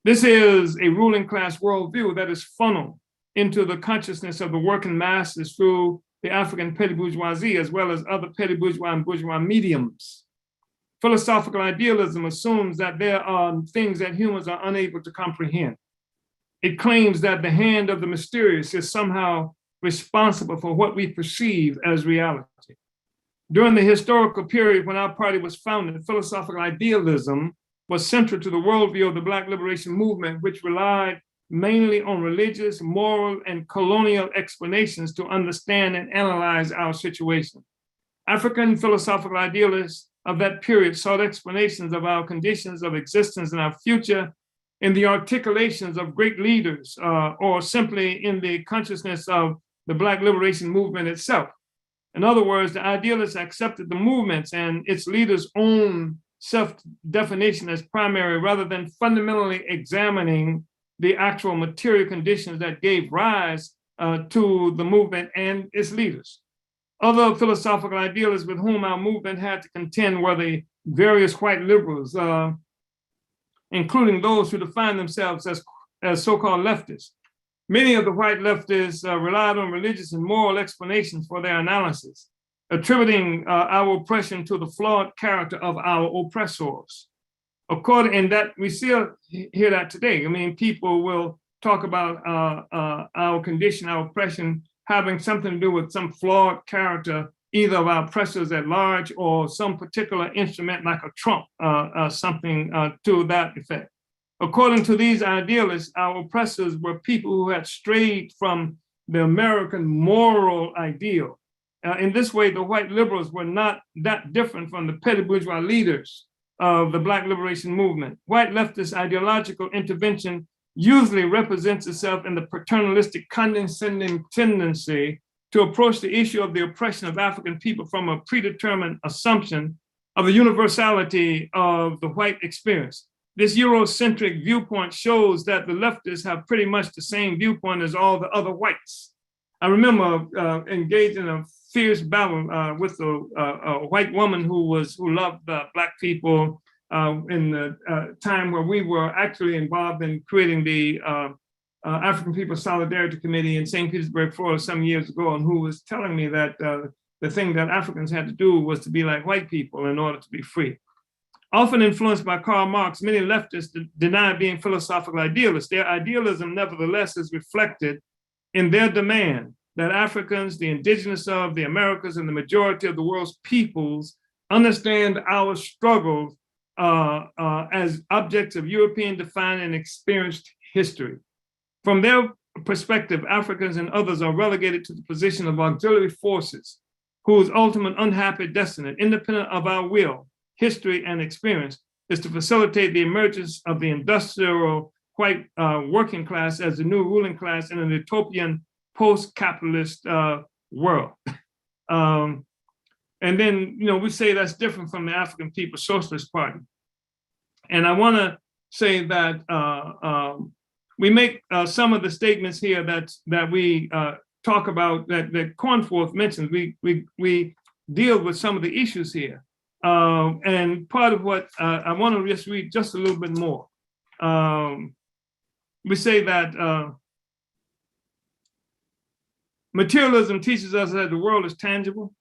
This is a ruling class worldview that is funneled into the consciousness of the working masses through the African petty bourgeoisie, as well as other petty bourgeois and bourgeois mediums. Philosophical idealism assumes that there are things that humans are unable to comprehend. It claims that the hand of the mysterious is somehow responsible for what we perceive as reality. During the historical period when our party was founded, philosophical idealism was central to the worldview of the Black liberation movement, which relied mainly on religious, moral, and colonial explanations to understand and analyze our situation. African philosophical idealists of that period sought explanations of our conditions of existence and our future in the articulations of great leaders, or simply in the consciousness of the Black liberation movement itself. In other words, the idealists accepted the movements and its leaders' own self-definition as primary, rather than fundamentally examining the actual material conditions that gave rise to the movement and its leaders. Other philosophical idealists with whom our movement had to contend were the various white liberals, including those who define themselves as so-called leftists. Many of the white leftists relied on religious and moral explanations for their analysis, attributing our oppression to the flawed character of our oppressors. And that we still hear that today. I mean, people will talk about our condition, our oppression, having something to do with some flawed character, either of our oppressors at large or some particular instrument like a trump, something to that effect. According to these idealists, our oppressors were people who had strayed from the American moral ideal. In this way, the white liberals were not that different from the petty bourgeois leaders of the Black liberation movement. White leftist ideological intervention usually represents itself in the paternalistic condescending tendency to approach the issue of the oppression of African people from a predetermined assumption of the universality of the white experience. This Eurocentric viewpoint shows that the leftists have pretty much the same viewpoint as all the other whites. I remember engaged in a fierce battle with a white woman who loved Black people in the time where we were actually involved in creating the African People's Solidarity Committee in St. Petersburg, Florida, some years ago, and who was telling me that the thing that Africans had to do was to be like white people in order to be free. Often influenced by Karl Marx, many leftists deny being philosophical idealists. Their idealism, nevertheless, is reflected in their demand that Africans, the indigenous of the Americas, and the majority of the world's peoples understand our struggles as objects of European defined and experienced history. From their perspective, Africans and others are relegated to the position of auxiliary forces whose ultimate unhappy destiny, independent of our will, history, and experience, is to facilitate the emergence of the industrial white working class as the new ruling class in an utopian post-capitalist world. And then, we say that's different from the African People's Socialist Party. And I want to say that we make some of the statements here that we talk about, that Cornforth mentioned. We deal with some of the issues here. And part of what I want to just read just a little bit more. We say that materialism teaches us that the world is tangible,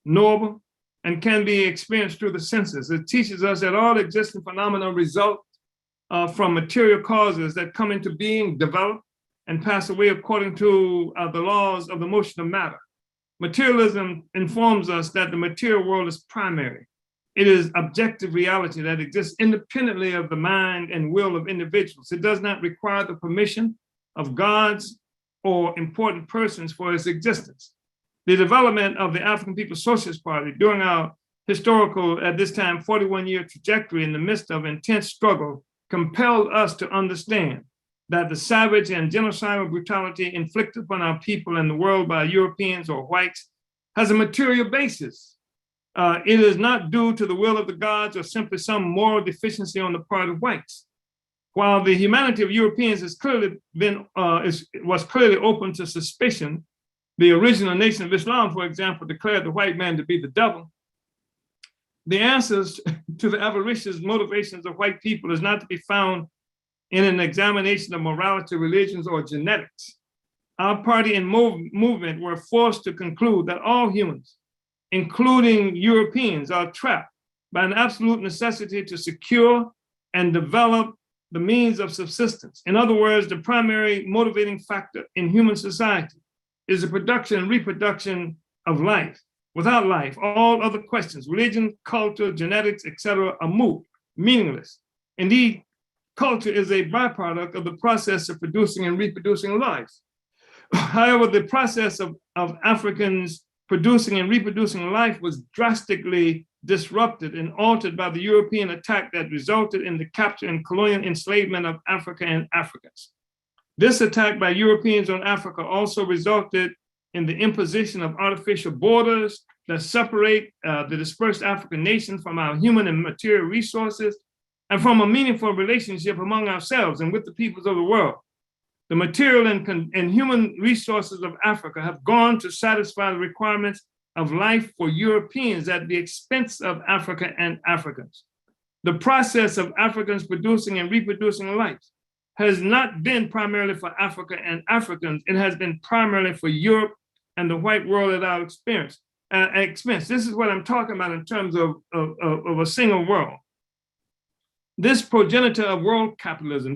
knowable, and can be experienced through the senses. It teaches us that all existing phenomena result from material causes that come into being, develop, and pass away according to the laws of the motion of matter. Materialism informs us that the material world is primary, It is objective reality that exists independently of the mind and will of individuals. It does not require the permission of gods or important persons for its existence. The development of the African People's Socialist Party during our historical, at this time, 41-year trajectory in the midst of intense struggle compelled us to understand that the savage and genocidal brutality inflicted upon our people and the world by Europeans or whites has a material basis. It is not due to the will of the gods or simply some moral deficiency on the part of whites. While the humanity of Europeans has clearly was clearly open to suspicion, the original Nation of Islam, for example, declared the white man to be the devil. The answers to the avaricious motivations of white people is not to be found in an examination of morality, religions, or genetics. Our party and movement were forced to conclude that all humans, including Europeans, are trapped by an absolute necessity to secure and develop the means of subsistence. In other words, the primary motivating factor in human society is the production and reproduction of life. Without life, all other questions, religion, culture, genetics, etc., are moot, meaningless. Indeed, culture is a byproduct of the process of producing and reproducing life. However, the process of Africans producing and reproducing life was drastically disrupted and altered by the European attack that resulted in the capture and colonial enslavement of Africa and Africans. This attack by Europeans on Africa also resulted in the imposition of artificial borders that separate the dispersed African nations from our human and material resources and from a meaningful relationship among ourselves and with the peoples of the world. The material and human resources of Africa have gone to satisfy the requirements of life for Europeans at the expense of Africa and Africans. The process of Africans producing and reproducing life has not been primarily for Africa and Africans. It has been primarily for Europe and the white world at our expense. This is what I'm talking about in terms of a single world. This progenitor of world capitalism,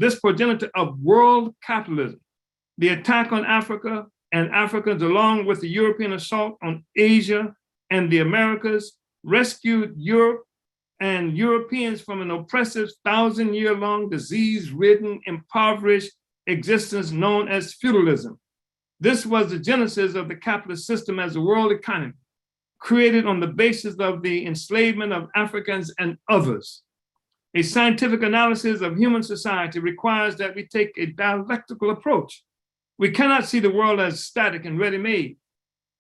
the attack on Africa and Africans, along with the European assault on Asia and the Americas, rescued Europe and Europeans from an oppressive 1,000-year-long disease-ridden, impoverished existence known as feudalism. This was the genesis of the capitalist system as a world economy, created on the basis of the enslavement of Africans and others. A scientific analysis of human society requires that we take a dialectical approach. We cannot see the world as static and ready-made.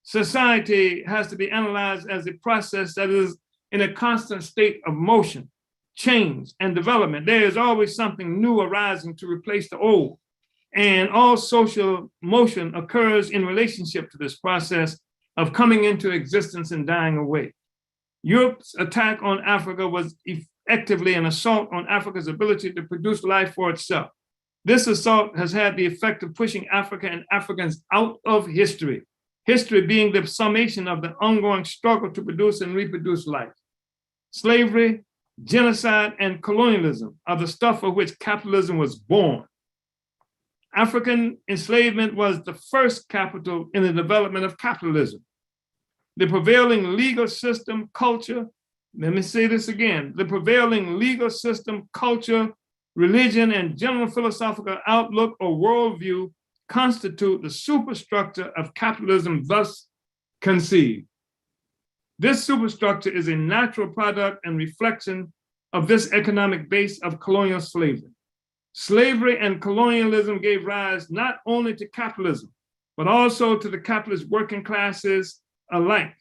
Society has to be analyzed as a process that is in a constant state of motion, change, and development. There is always something new arising to replace the old. And all social motion occurs in relationship to this process of coming into existence and dying away. Europe's attack on Africa was effectively an assault on Africa's ability to produce life for itself. This assault has had the effect of pushing Africa and Africans out of history, history being the summation of the ongoing struggle to produce and reproduce life. Slavery, genocide, and colonialism are the stuff of which capitalism was born. African enslavement was the first capital in the development of capitalism. The prevailing legal system, culture, let me say this again, the prevailing legal system, culture, religion, and general philosophical outlook or worldview constitute the superstructure of capitalism thus conceived. This superstructure is a natural product and reflection of this economic base of colonial slavery. Slavery and colonialism gave rise not only to capitalism, but also to the capitalist working classes alike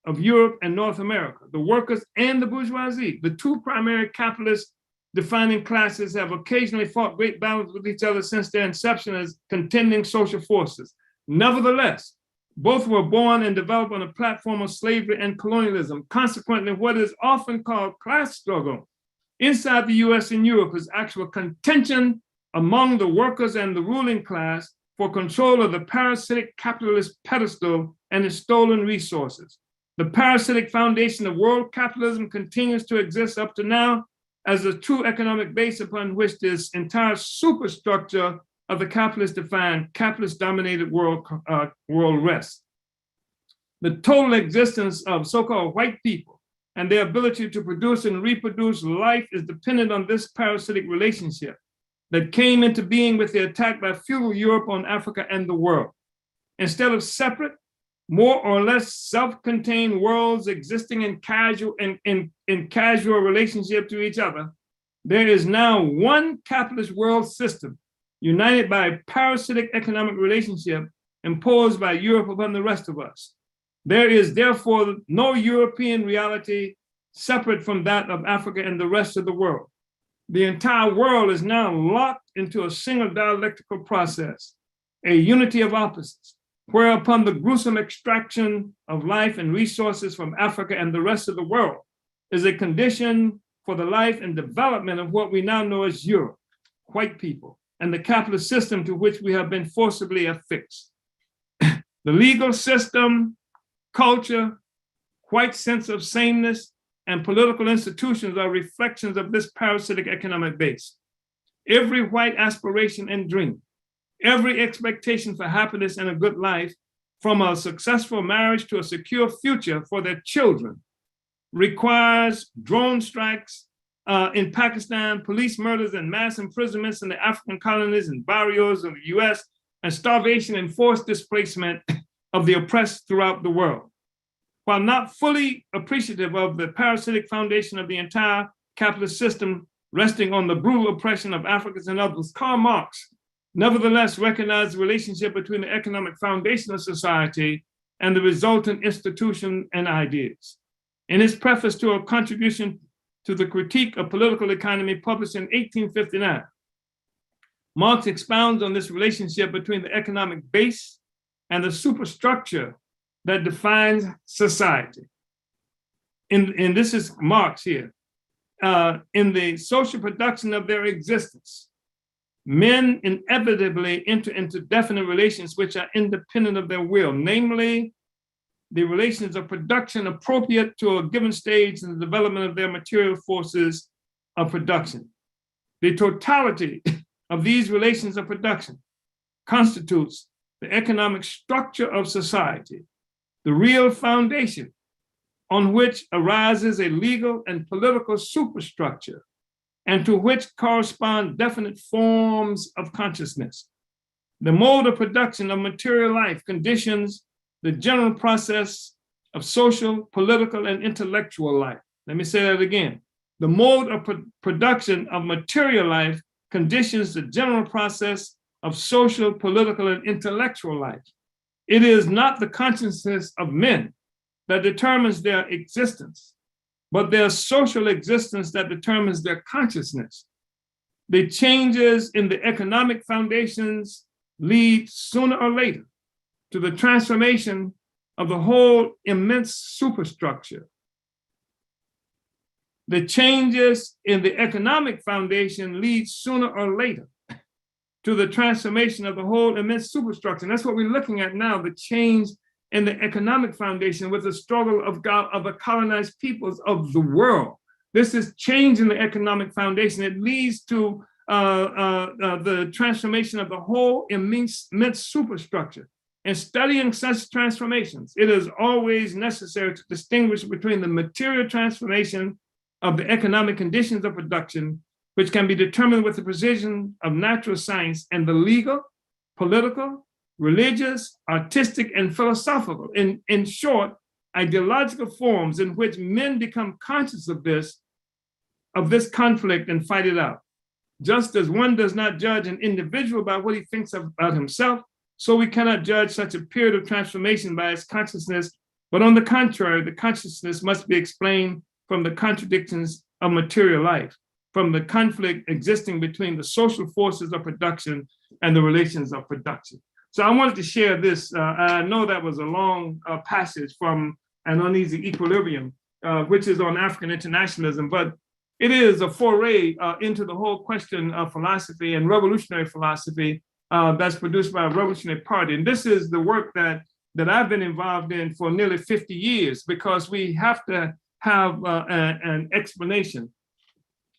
of Europe and North America, the workers and the bourgeoisie. The two primary capitalist defining classes have occasionally fought great battles with each other since their inception as contending social forces. Nevertheless, both were born and developed on a platform of slavery and colonialism. Consequently, what is often called class struggle inside the US and Europe is actual contention among the workers and the ruling class for control of the parasitic capitalist pedestal and its stolen resources. The parasitic foundation of world capitalism continues to exist up to now as a true economic base upon which this entire superstructure of the capitalist-defined, capitalist-dominated world rests. The total existence of so-called white people and their ability to produce and reproduce life is dependent on this parasitic relationship that came into being with the attack by feudal Europe on Africa and the world. Instead of separate, more or less self-contained worlds existing in casual relationship to each other, there is now one capitalist world system united by a parasitic economic relationship imposed by Europe upon the rest of us. There is therefore no European reality separate from that of Africa and the rest of the world. The entire world is now locked into a single dialectical process, a unity of opposites, whereupon the gruesome extraction of life and resources from Africa and the rest of the world is a condition for the life and development of what we now know as Europe, white people, and the capitalist system to which we have been forcibly affixed. The legal system, culture, white sense of sameness, and political institutions are reflections of this parasitic economic base. Every white aspiration and dream, every expectation for happiness and a good life, from a successful marriage to a secure future for their children, requires drone strikes in Pakistan, police murders and mass imprisonments in the African colonies and barrios of the US, and starvation and forced displacement of the oppressed throughout the world. While not fully appreciative of the parasitic foundation of the entire capitalist system resting on the brutal oppression of Africans and others, Karl Marx nevertheless recognized the relationship between the economic foundation of society and the resultant institution and ideas. In his preface to a contribution to the critique of political economy published in 1859, Marx expounds on this relationship between the economic base and the superstructure that defines society. And this is Marx here. In the social production of their existence, men inevitably enter into definite relations which are independent of their will, namely the relations of production appropriate to a given stage in the development of their material forces of production. The totality of these relations of production constitutes the economic structure of society, the real foundation on which arises a legal and political superstructure, and to which correspond definite forms of consciousness. The mode of production of material life conditions the general process of social, political, and intellectual life. Let me say that again. The mode of production of material life conditions the general process of social, political, and intellectual life. It is not the consciousness of men that determines their existence, but their social existence that determines their consciousness. The changes in the economic foundations lead sooner or later to the transformation of the whole immense superstructure. The changes in the economic foundation lead sooner or later to the transformation of the whole immense superstructure. And that's what we're looking at now, the change in the economic foundation with the struggle of the colonized peoples of the world. This is change in the economic foundation. It leads to the transformation of the whole immense superstructure. In studying such transformations, it is always necessary to distinguish between the material transformation of the economic conditions of production, which can be determined with the precision of natural science, and the legal, political, religious, artistic, and philosophical, in short, ideological forms in which men become conscious of this conflict and fight it out. Just as one does not judge an individual by what he thinks about himself, so we cannot judge such a period of transformation by its consciousness, but on the contrary, the consciousness must be explained from the contradictions of material life, from the conflict existing between the social forces of production and the relations of production. So I wanted to share this. I know that was a long passage from An Uneasy Equilibrium, which is on African internationalism, but it is a foray into the whole question of philosophy and revolutionary philosophy that's produced by a revolutionary party. And this is the work that I've been involved in for nearly 50 years, because we have to have an explanation.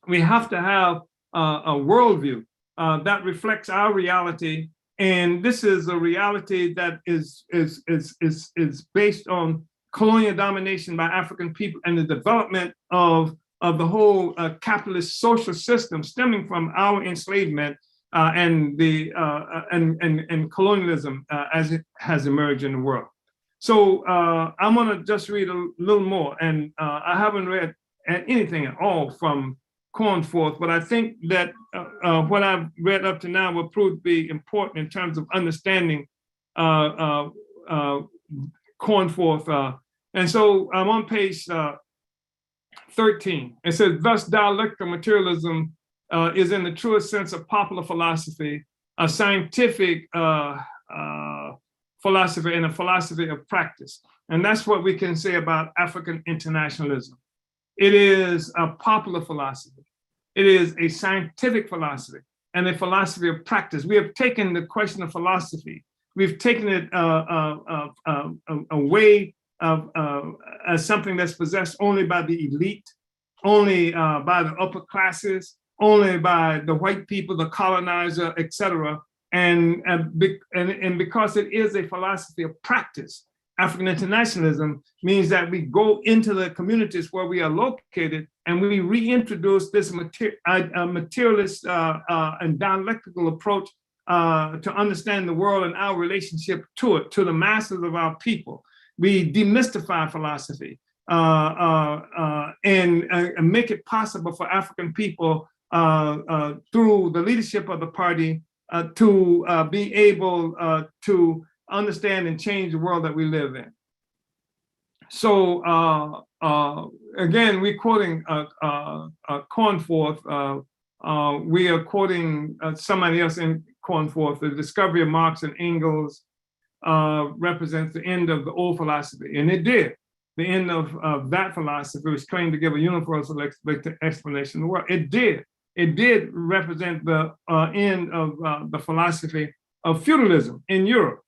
We have to have a worldview that reflects our reality. And this is a reality that is based on colonial domination by African people and the development of the whole capitalist social system stemming from our enslavement and colonialism as it has emerged in the world. So I'm going to just read a little more, and I haven't read anything at all from Cornforth, but I think that what I've read up to now will prove to be important in terms of understanding Cornforth. And so I'm on page 13. It says, thus dialectical materialism is in the truest sense of popular philosophy, a scientific philosophy and a philosophy of practice. And that's what we can say about African internationalism. It is a popular philosophy. It is a scientific philosophy and a philosophy of practice. We have taken the question of philosophy, we've taken it away as something that's possessed only by the elite, only by the upper classes, only by the white people, the colonizer, etc. And because it is a philosophy of practice, African internationalism means that we go into the communities where we are located and we reintroduce this materialist and dialectical approach to understand the world and our relationship to it, to the masses of our people. We demystify philosophy and make it possible for African people through the leadership of the party to be able to understand and change the world that we live in. So again, we're quoting Cornforth. We are quoting somebody else in Cornforth. The discovery of Marx and Engels represents the end of the old philosophy, and it did. The end of that philosophy, which claimed to give a universal explanation of the world. It did. It did represent the end of the philosophy of feudalism in Europe.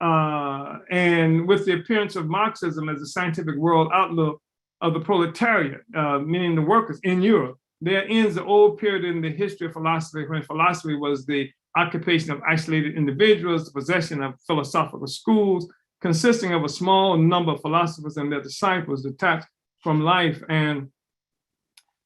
And with the appearance of Marxism as a scientific world outlook of the proletariat, meaning the workers in Europe, there ends the old period in the history of philosophy when philosophy was the occupation of isolated individuals, the possession of philosophical schools, consisting of a small number of philosophers and their disciples detached from life and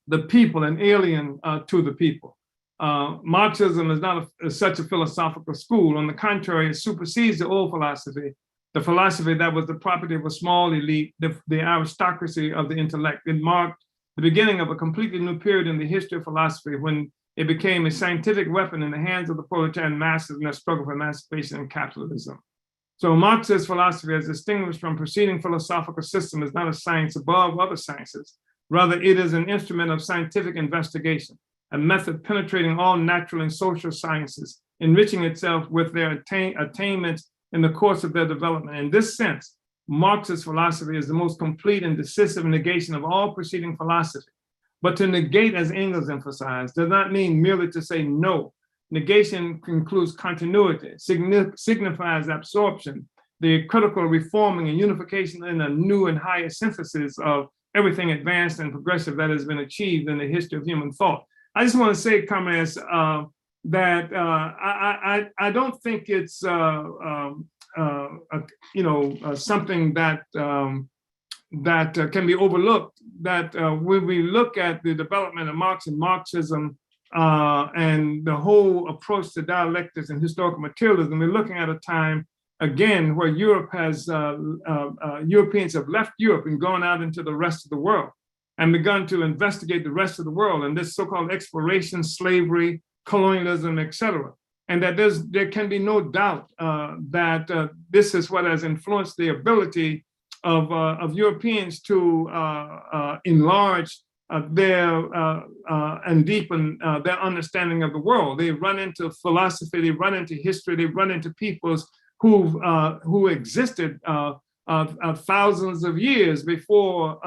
the people and alien to the people. Marxism is not such a philosophical school. On the contrary, it supersedes the old philosophy, the philosophy that was the property of a small elite, the aristocracy of the intellect. It marked the beginning of a completely new period in the history of philosophy when it became a scientific weapon in the hands of the proletarian masses in their struggle for emancipation and capitalism. So Marxist philosophy, as distinguished from preceding philosophical system, is not a science above other sciences. Rather, it is an instrument of scientific investigation, a method penetrating all natural and social sciences, enriching itself with their attainments in the course of their development. In this sense, Marxist philosophy is the most complete and decisive negation of all preceding philosophy. But to negate, as Engels emphasized, does not mean merely to say no. Negation includes continuity, signifies absorption, the critical reforming and unification in a new and higher synthesis of everything advanced and progressive that has been achieved in the history of human thought. I just want to say, comrades, that I don't think it's something that can be overlooked. That when we look at the development of Marx and Marxism and the whole approach to dialectics and historical materialism, we're looking at a time again where Europe has Europeans have left Europe and gone out into the rest of the world and begun to investigate the rest of the world and this so-called exploration, slavery, colonialism, etc. And that there can be no doubt that this is what has influenced the ability of Europeans to enlarge and deepen their understanding of the world. They run into philosophy, they run into history, they run into peoples who existed thousands of years before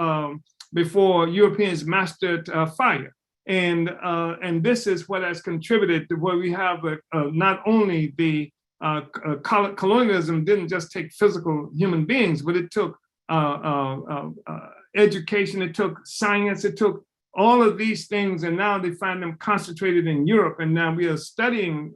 Europeans mastered fire. And this is what has contributed to where we have not only the colonialism didn't just take physical human beings, but it took education, it took science, it took all of these things, and now they find them concentrated in Europe. And now we are studying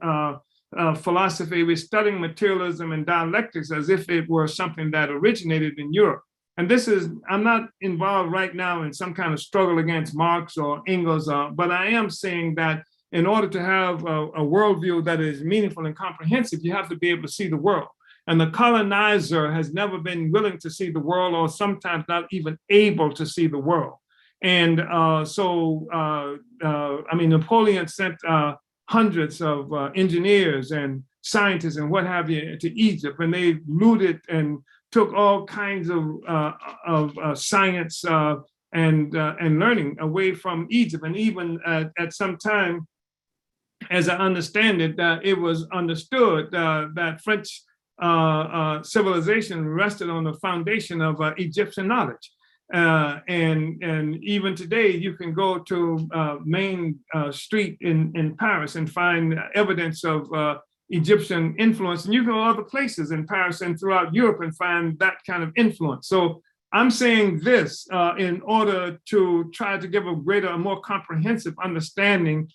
philosophy, we're studying materialism and dialectics as if it were something that originated in Europe. and this is, I'm not involved right now in some kind of struggle against Marx or Engels, but I am saying that in order to have a worldview that is meaningful and comprehensive, you have to be able to see the world. And the colonizer has never been willing to see the world, or sometimes not even able to see the world. And I mean, Napoleon sent hundreds of engineers and scientists and what have you to Egypt, and they looted and took all kinds of science and learning away from Egypt. And even at some time, as I understand it, it was understood that French civilization rested on the foundation of Egyptian knowledge. And even today, you can go to Main Street in Paris and find evidence of Egyptian influence. And you can go other places in Paris and throughout Europe and find that kind of influence. So I'm saying this in order to try to give a greater, a more comprehensive understanding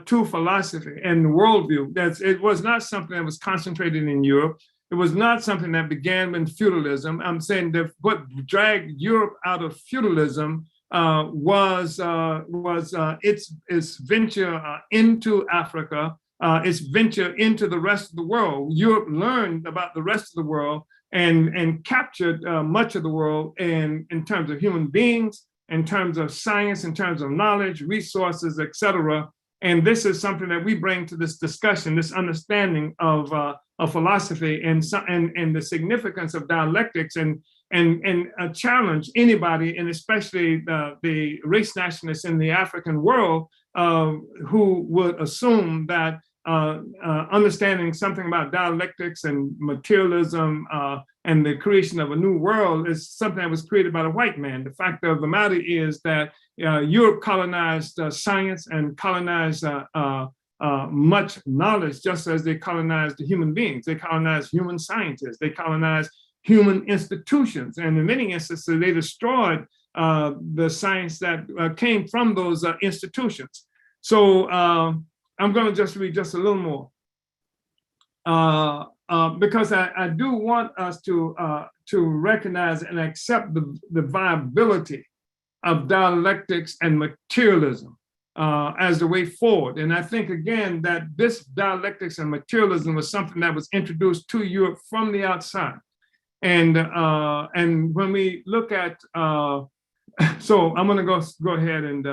to philosophy and worldview. It was not something that was concentrated in Europe. It was not something that began in feudalism. I'm saying that what dragged Europe out of feudalism was its venture into Africa, its venture into the rest of the world. Europe learned about the rest of the world and captured much of the world in terms of human beings, in terms of science, in terms of knowledge, resources, et cetera. And this is something that we bring to this discussion, this understanding of philosophy and the significance of dialectics and challenge anybody, and especially the race nationalists in the African world who would assume that understanding something about dialectics and materialism and the creation of a new world is something that was created by the white man. The fact of the matter is that Europe colonized science and colonized much knowledge, just as they colonized the human beings. They colonized human scientists. They colonized human institutions. And in many instances, they destroyed the science that came from those institutions. So I'm going to just read just a little more because I do want us to recognize and accept the viability of dialectics and materialism as the way forward. And I think, again, that this dialectics and materialism was something that was introduced to Europe from the outside. And when we look at, so I'm going to go ahead and,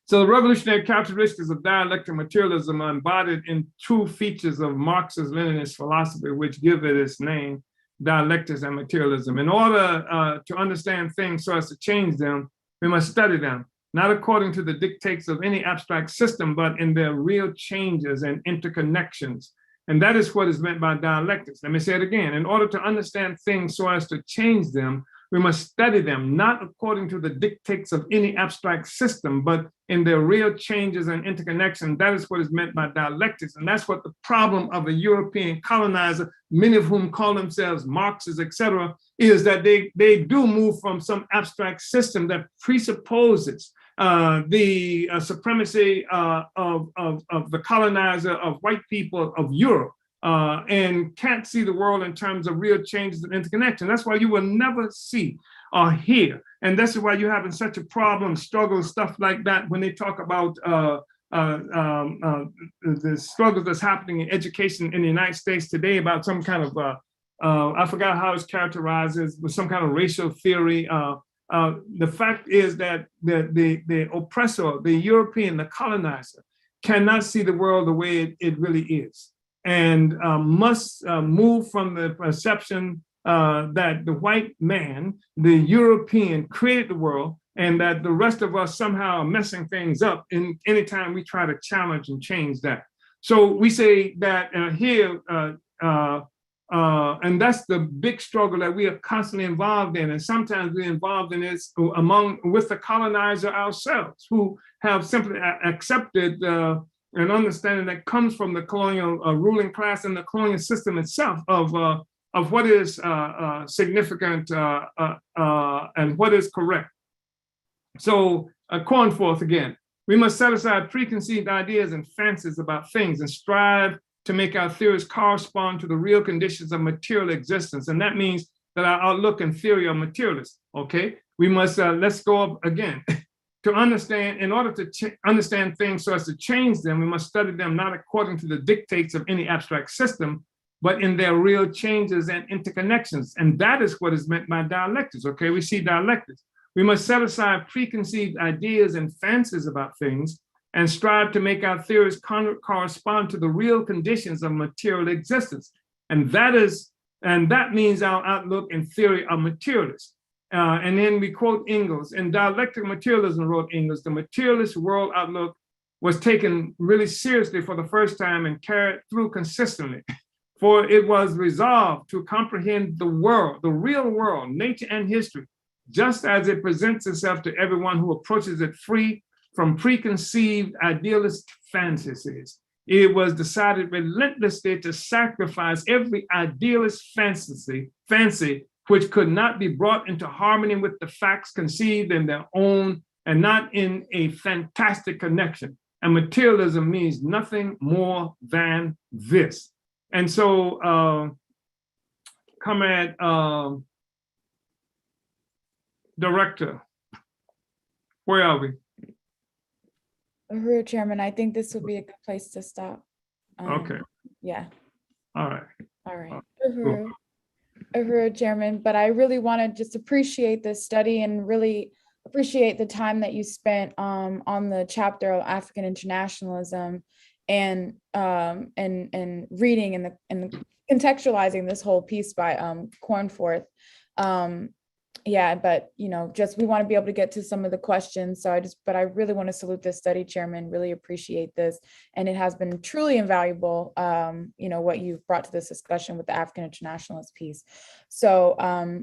so the revolutionary characteristics of dialectical materialism are embodied in two features of Marxist-Leninist philosophy, which give it its name, dialectics and materialism. In order to understand things so as to change them, we must study them, not according to the dictates of any abstract system, but in their real changes and interconnections. And that is what is meant by dialectics. Let me say it again. In order to understand things so as to change them, we must study them, not according to the dictates of any abstract system, but in their real changes and interconnection. That is what is meant by dialectics. And that's what the problem of a European colonizer, many of whom call themselves Marxists, et cetera, is that they do move from some abstract system that presupposes the supremacy of the colonizer, of white people of Europe, and can't see the world in terms of real changes and interconnection. That's why you will never see or hear. And that's why you're having such a problem, struggle, stuff like that when they talk about the struggles that's happening in education in the United States today about some kind of, I forgot how it's characterized as, with some kind of racial theory. The fact is that the oppressor, the European, the colonizer, cannot see the world the way it really is, and must move from the perception that the white man, the European, created the world, and that the rest of us somehow are messing things up in any time we try to challenge and change that. So we say that here, and that's the big struggle that we are constantly involved in. And sometimes we're involved in this with the colonizer ourselves, who have simply accepted an understanding that comes from the colonial ruling class and the colonial system itself of what is significant and what is correct. So Cornforth again, we must set aside preconceived ideas and fancies about things and strive to make our theories correspond to the real conditions of material existence. And that means that our outlook and theory are materialist. Okay, we must let's go up again. To understand, in order to understand things so as to change them, we must study them not according to the dictates of any abstract system, but in their real changes and interconnections. And that is what is meant by dialectics. Okay, we see dialectics. We must set aside preconceived ideas and fancies about things and strive to make our theories correspond to the real conditions of material existence. And that means our outlook and theory are materialist. And then we quote Engels. In Dialectical Materialism, wrote Engels, the materialist world outlook was taken really seriously for the first time and carried through consistently. For it was resolved to comprehend the world, the real world, nature and history, just as it presents itself to everyone who approaches it free from preconceived idealist fantasies. It was decided relentlessly to sacrifice every idealist fancy which could not be brought into harmony with the facts conceived in their own and not in a fantastic connection. And materialism means nothing more than this. And so, Comrade Director, where are we? Chairman, I think this would be a good place to stop. Okay. Yeah. All right. All right. Cool. Chairman, but I really want to just appreciate this study and really appreciate the time that you spent on the chapter of African internationalism and reading and contextualizing this whole piece by Cornforth. Yeah, but just we want to be able to get to some of the questions. But I really want to salute this study, Chairman. Really appreciate this, and it has been truly invaluable. What you've brought to this discussion with the African internationalist piece. So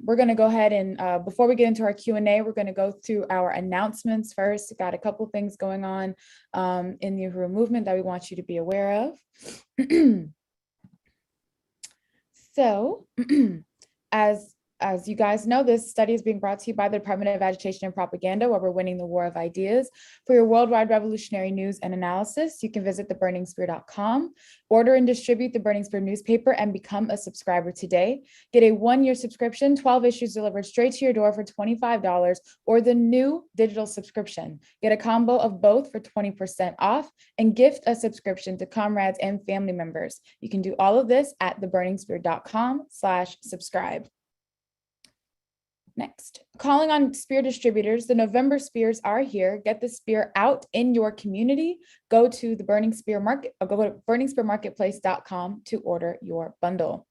we're going to go ahead and before we get into our Q&A, we're going to go through our announcements first. We've got a couple things going on in the Uhuru movement that we want you to be aware of. So, as you guys know, this study is being brought to you by the Department of Agitation and Propaganda, where we're winning the war of ideas. For your worldwide revolutionary news and analysis, you can visit theburningspear.com, order and distribute the Burning Spear newspaper, and become a subscriber today. Get a 1-year subscription, 12 issues delivered straight to your door for $25, or the new digital subscription. Get a combo of both for 20% off, and gift a subscription to comrades and family members. You can do all of this at theburningspear.com/subscribe. Next, calling on spear distributors. The November spears are here. Get the spear out in your community. Go to the Burning Spear Market, or go to burningspearmarketplace.com to order your bundle.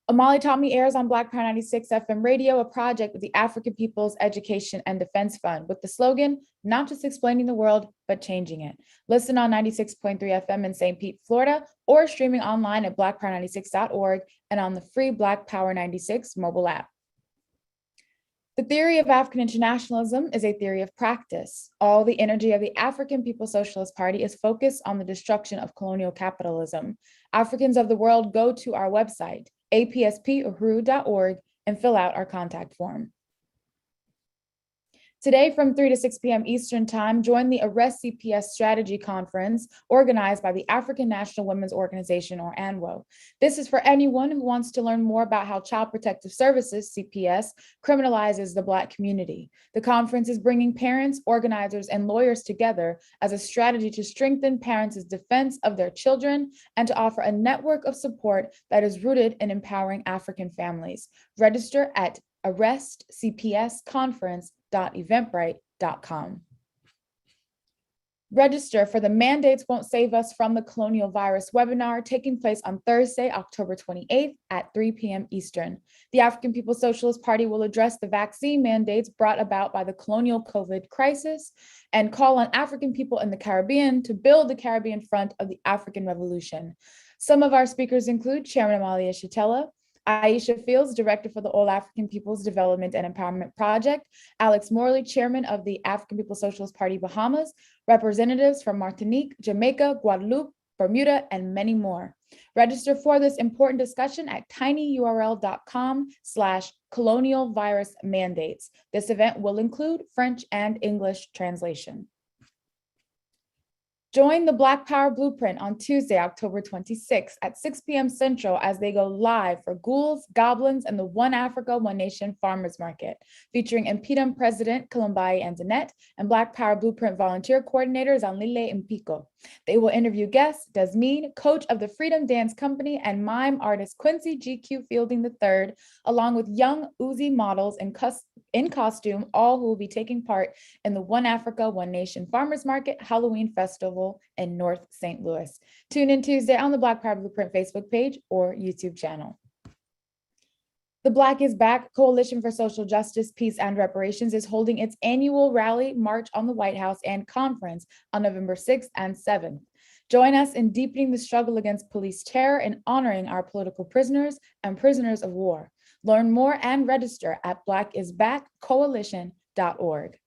Omali Taught Me airs on Black Power 96 FM radio, a project with the African People's Education and Defense Fund, with the slogan, not just explaining the world, but changing it. Listen on 96.3 FM in St. Pete, Florida, or streaming online at blackpower96.org and on the free Black Power 96 mobile app. The theory of African internationalism is a theory of practice. All the energy of the African People's Socialist Party is focused on the destruction of colonial capitalism. Africans of the world, go to our website, apspuhuru.org, and fill out our contact form. Today from 3 to 6 p.m. Eastern Time, join the Arrest CPS Strategy Conference organized by the African National Women's Organization, or ANWO. This is for anyone who wants to learn more about how Child Protective Services, CPS, criminalizes the Black community. The conference is bringing parents, organizers, and lawyers together as a strategy to strengthen parents' defense of their children and to offer a network of support that is rooted in empowering African families. Register at arrestcpsconference.eventbrite.com. Register for the Mandates Won't Save Us from the Colonial Virus webinar taking place on Thursday, October 28th at 3 p.m. Eastern. The African People's Socialist Party will address the vaccine mandates brought about by the colonial COVID crisis and call on African people in the Caribbean to build the Caribbean front of the African Revolution. Some of our speakers include Chairman Omali Yeshitela, Aisha Fields, Director for the All African People's Development and Empowerment Project, Alex Morley, Chairman of the African People's Socialist Party Bahamas, representatives from Martinique, Jamaica, Guadeloupe, Bermuda, and many more. Register for this important discussion at tinyurl.com/colonial virus mandates. This event will include French and English translation. Join the Black Power Blueprint on Tuesday, October 26th at 6 p.m. Central as they go live for Ghouls, Goblins, and the One Africa, One Nation Farmers Market, featuring Impedum President Columbai Antoinette and Black Power Blueprint volunteer coordinator Zanlile Mpico. They will interview guests, Desmeen, coach of the Freedom Dance Company, and mime artist Quincy GQ Fielding III, along with young Uzi models in costume, all who will be taking part in the One Africa, One Nation Farmers Market Halloween Festival in North St. Louis. Tune in Tuesday on the Black Power Blueprint Facebook page or YouTube channel. The Black is Back Coalition for Social Justice, Peace, and Reparations is holding its annual rally, march on the White House, and conference on November 6th and 7th. Join us in deepening the struggle against police terror and honoring our political prisoners and prisoners of war. Learn more and register at blackisbackcoalition.org.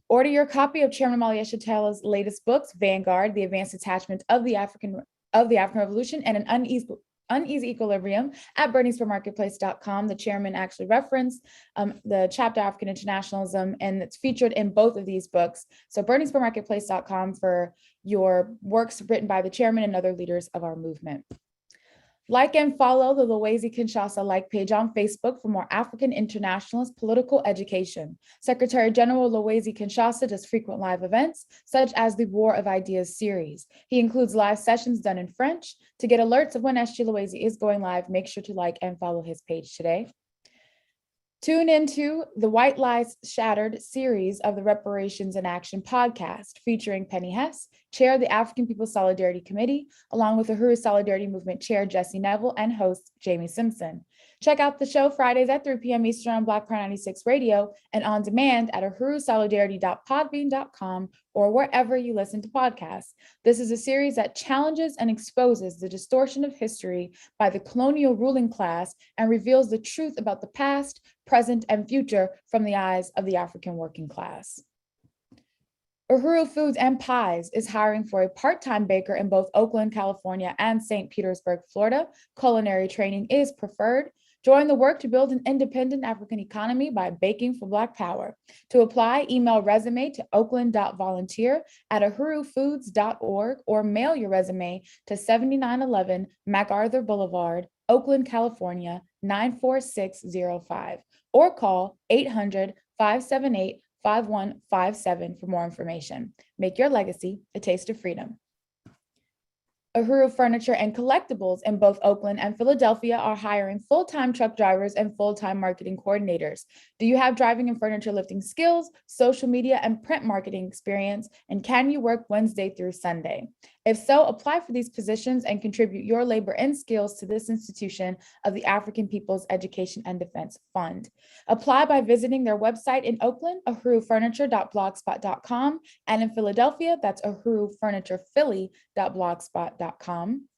Order your copy of Chairman Omali Yeshitela's latest books, Vanguard, The Advanced Attachment of the African Revolution, and An Uneasy Equilibrium at burningspermarketplace.com. The chairman actually referenced the chapter African Internationalism, and it's featured in both of these books. So burningspermarketplace.com for your works written by the chairman and other leaders of our movement. Like and follow the Lowezi Kinshasa like page on Facebook for more African internationalist political education. Secretary General Lowezi Kinshasa does frequent live events, such as the War of Ideas series. He includes live sessions done in French. To get alerts of when SG Lowezi is going live, make sure to like and follow his page today. Tune into the White Lies Shattered series of the Reparations in Action podcast, featuring Penny Hess, chair of the African People's Solidarity Committee, along with the Uhuru Solidarity Movement chair Jesse Neville and host Jamie Simpson. Check out the show Fridays at 3 p.m. Eastern on Black Power 96 Radio and on demand at uhurusolidarity.podbean.com or wherever you listen to podcasts. This is a series that challenges and exposes the distortion of history by the colonial ruling class and reveals the truth about the past, present, and future from the eyes of the African working class. Uhuru Foods and Pies is hiring for a part-time baker in both Oakland, California and St. Petersburg, Florida. Culinary training is preferred. Join the work to build an independent African economy by baking for Black Power. To apply, email resume to oakland.volunteer@uhurufoods.org or mail your resume to 7911 MacArthur Boulevard, Oakland, California, 94605, or call 800-578-5157 for more information. Make your legacy a taste of freedom. Uhuru Furniture and Collectibles in both Oakland and Philadelphia are hiring full-time truck drivers and full-time marketing coordinators. Do you have driving and furniture lifting skills, social media, and print marketing experience? And can you work Wednesday through Sunday? If so, apply for these positions and contribute your labor and skills to this institution of the African People's Education and Defense Fund. Apply by visiting their website in Oakland, uhurufurniture.blogspot.com, and in Philadelphia, that's uhurufurniturephilly.blogspot.com.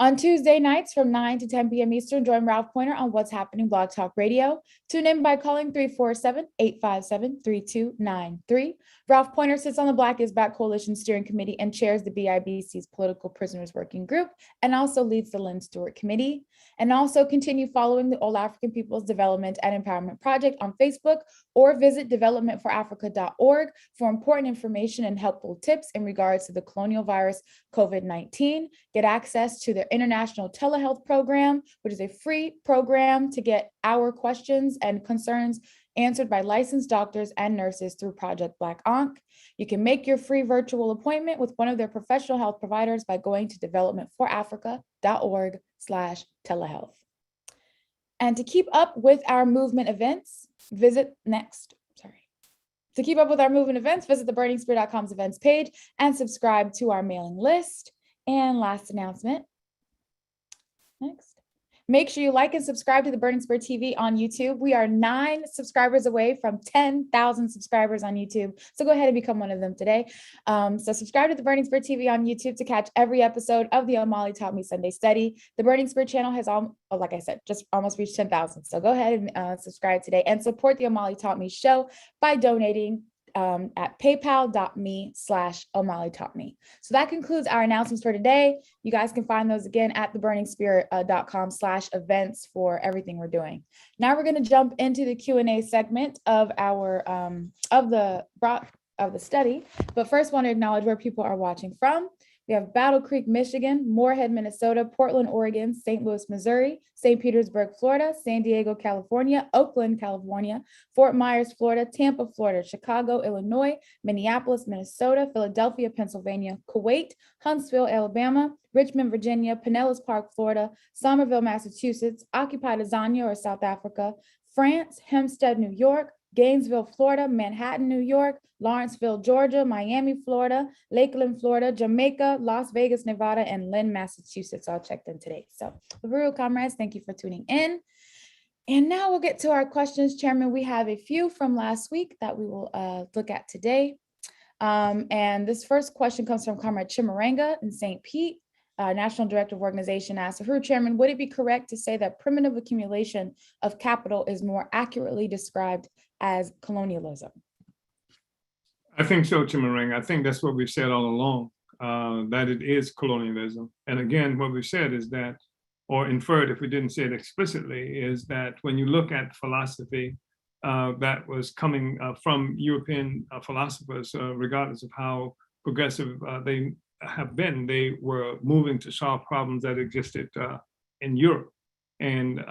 On Tuesday nights from 9 to 10 p.m. Eastern, join Ralph Pointer on What's Happening Blog Talk Radio. Tune in by calling 347-857-3293. Ralph Pointer sits on the Black is Back Coalition Steering Committee and chairs the BIBC's Political Prisoners Working Group and also leads the Lynn Stewart Committee. And also continue following the Old African People's Development and Empowerment Project on Facebook or visit developmentforafrica.org for important information and helpful tips in regards to the colonial virus COVID-19. Get access to their international telehealth program, which is a free program to get our questions and concerns answered by licensed doctors and nurses through Project Black Ankh. You can make your free virtual appointment with one of their professional health providers by going to developmentforafrica.org/telehealth. And to keep up with our movement events, visit the burningspear.com's events page and subscribe to our mailing list. And last announcement. Next. Make sure you like and subscribe to the Burning Spear TV on YouTube. We are 9 subscribers away from 10,000 subscribers on YouTube. So go ahead and become one of them today. So subscribe to the Burning Spear TV on YouTube to catch every episode of the Omali Taught Me Sunday Study. The Burning Spear channel has, like I said, just almost reached 10,000. So go ahead and subscribe today and support the Omali Taught Me show by donating at paypal.me/Omali Taught Me. So that concludes our announcements for today. You guys can find those again at theburningspear.com/events for everything we're doing. Now we're going to jump into the Q&A segment of our of the study. But first, want to acknowledge where people are watching from. We have Battle Creek, Michigan, Moorhead, Minnesota, Portland, Oregon, St. Louis, Missouri, St. Petersburg, Florida, San Diego, California, Oakland, California, Fort Myers, Florida, Tampa, Florida, Chicago, Illinois, Minneapolis, Minnesota, Philadelphia, Pennsylvania, Kuwait, Huntsville, Alabama, Richmond, Virginia, Pinellas Park, Florida, Somerville, Massachusetts, Occupied Azania or South Africa, France, Hempstead, New York, Gainesville, Florida, Manhattan, New York, Lawrenceville, Georgia, Miami, Florida, Lakeland, Florida, Jamaica, Las Vegas, Nevada, and Lynn, Massachusetts all checked in today. So, Uhuru comrades, thank you for tuning in. And now we'll get to our questions. Chairman, we have a few from last week that we will look at today. And this first question comes from Comrade Chimaranga in St. Pete. National Director of Organization asked, Uhuru Chairman, would it be correct to say that primitive accumulation of capital is more accurately described as colonialism? I think so, Chimaranga. I think that's what we've said all along, that it is colonialism. And again, what we've said is that, or inferred if we didn't say it explicitly, is that when you look at philosophy that was coming from European philosophers, regardless of how progressive they have been, they were moving to solve problems that existed in Europe. And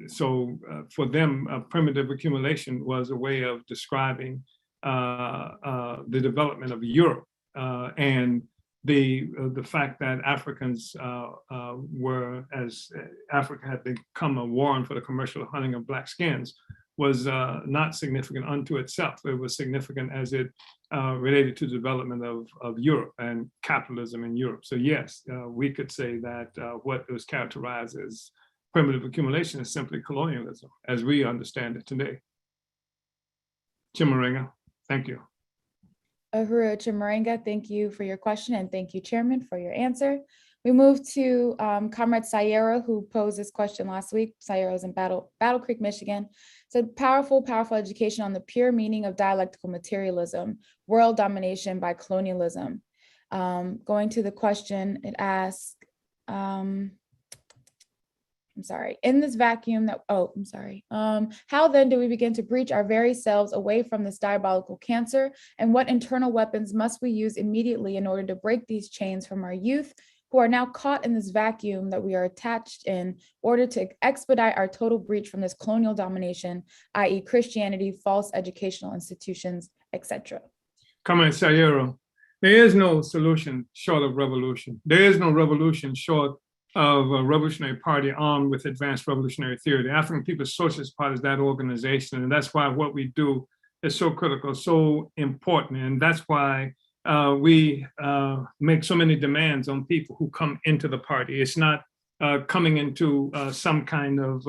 so for them, primitive accumulation was a way of describing the development of Europe and the fact that Africans were, as Africa had become a warren for the commercial hunting of black skins, was not significant unto itself. It was significant as it related to the development of Europe and capitalism in Europe. So yes, we could say that what was characterized as primitive accumulation is simply colonialism, as we understand it today. Chimaranga, thank you. Uhuru Chimaranga, thank you for your question, and thank you, Chairman, for your answer. We move to Comrade Sayera, who posed this question last week. Sayera is in Battle Creek, Michigan. Said, powerful education on the pure meaning of dialectical materialism, world domination by colonialism. Going to the question, it asks, in this vacuum that, how then do we begin to breach our very selves away from this diabolical cancer? And what internal weapons must we use immediately in order to break these chains from our youth, who are now caught in this vacuum that we are attached in order to expedite our total breach from this colonial domination, i.e. Christianity, false educational institutions, etc. Comrade Sayero, there is no solution short of revolution. There is no revolution short of a revolutionary party armed with advanced revolutionary theory. The African People's Socialist Party is that organization, and that's why what we do is so critical, so important, and that's why we make so many demands on people who come into the party. It's not coming into some kind of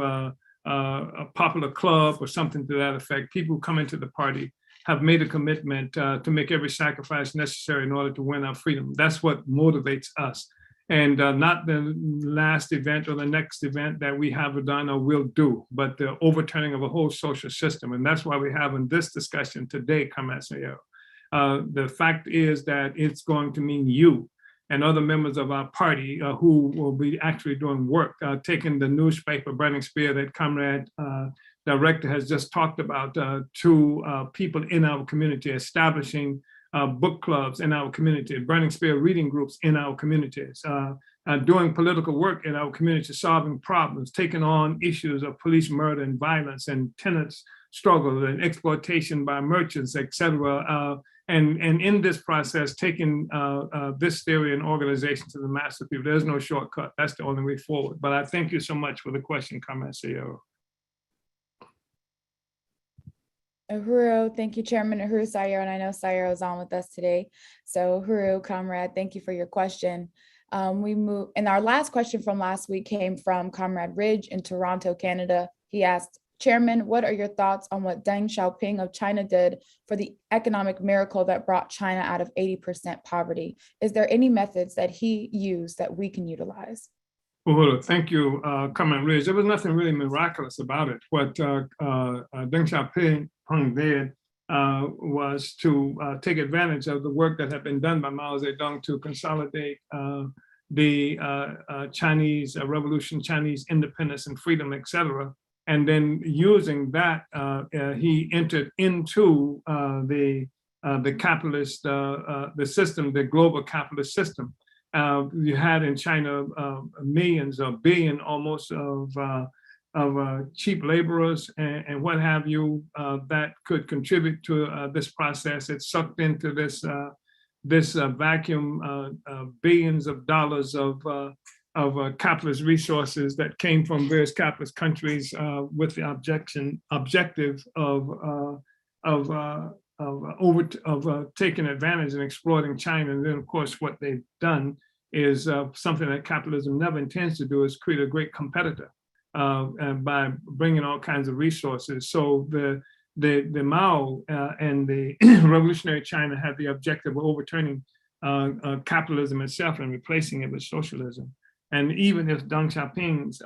a popular club or something to that effect. People who come into the party have made a commitment to make every sacrifice necessary in order to win our freedom. That's what motivates us. And not the last event or the next event that we have done or will do, but the overturning of a whole social system. And that's why we have in this discussion today, Comrade Sayero. The fact is that it's going to mean you and other members of our party who will be actually doing work, taking the newspaper burning spear that Comrade Director has just talked about to people in our community, establishing book clubs in our community, burning spear reading groups in our communities, doing political work in our community, solving problems, taking on issues of police murder and violence and tenants' struggle and exploitation by merchants, et cetera. And in this process, taking this theory and organization to the mass of people. There's no shortcut. That's the only way forward. But I thank you so much for the question, Comrade Sayero. Uhuru, thank you, Chairman Uhuru Sayero, and I know Sayero is on with us today. So Uhuru, comrade, thank you for your question. And our last question from last week came from Comrade Ridge in Toronto, Canada. He asked, Chairman, what are your thoughts on what Deng Xiaoping of China did for the economic miracle that brought China out of 80% poverty? Is there any methods that he used that we can utilize? Well, thank you, Comrade Ridge. There was nothing really miraculous about it. What Deng Xiaoping did was to take advantage of the work that had been done by Mao Zedong to consolidate the Chinese revolution, Chinese independence and freedom, et cetera. And then using that, he entered into the the capitalist, the system, the global capitalist system. You had in China millions or billion almost of cheap laborers and what have you that could contribute to this process. It's sucked into this vacuum, billions of dollars of capitalist resources that came from various capitalist countries with the objective of taking advantage and exploiting China. And then, of course, what they've done is something that capitalism never intends to do, is create a great competitor and by bringing all kinds of resources. So the Mao and the revolutionary China had the objective of overturning capitalism itself and replacing it with socialism. And even if Deng Xiaoping's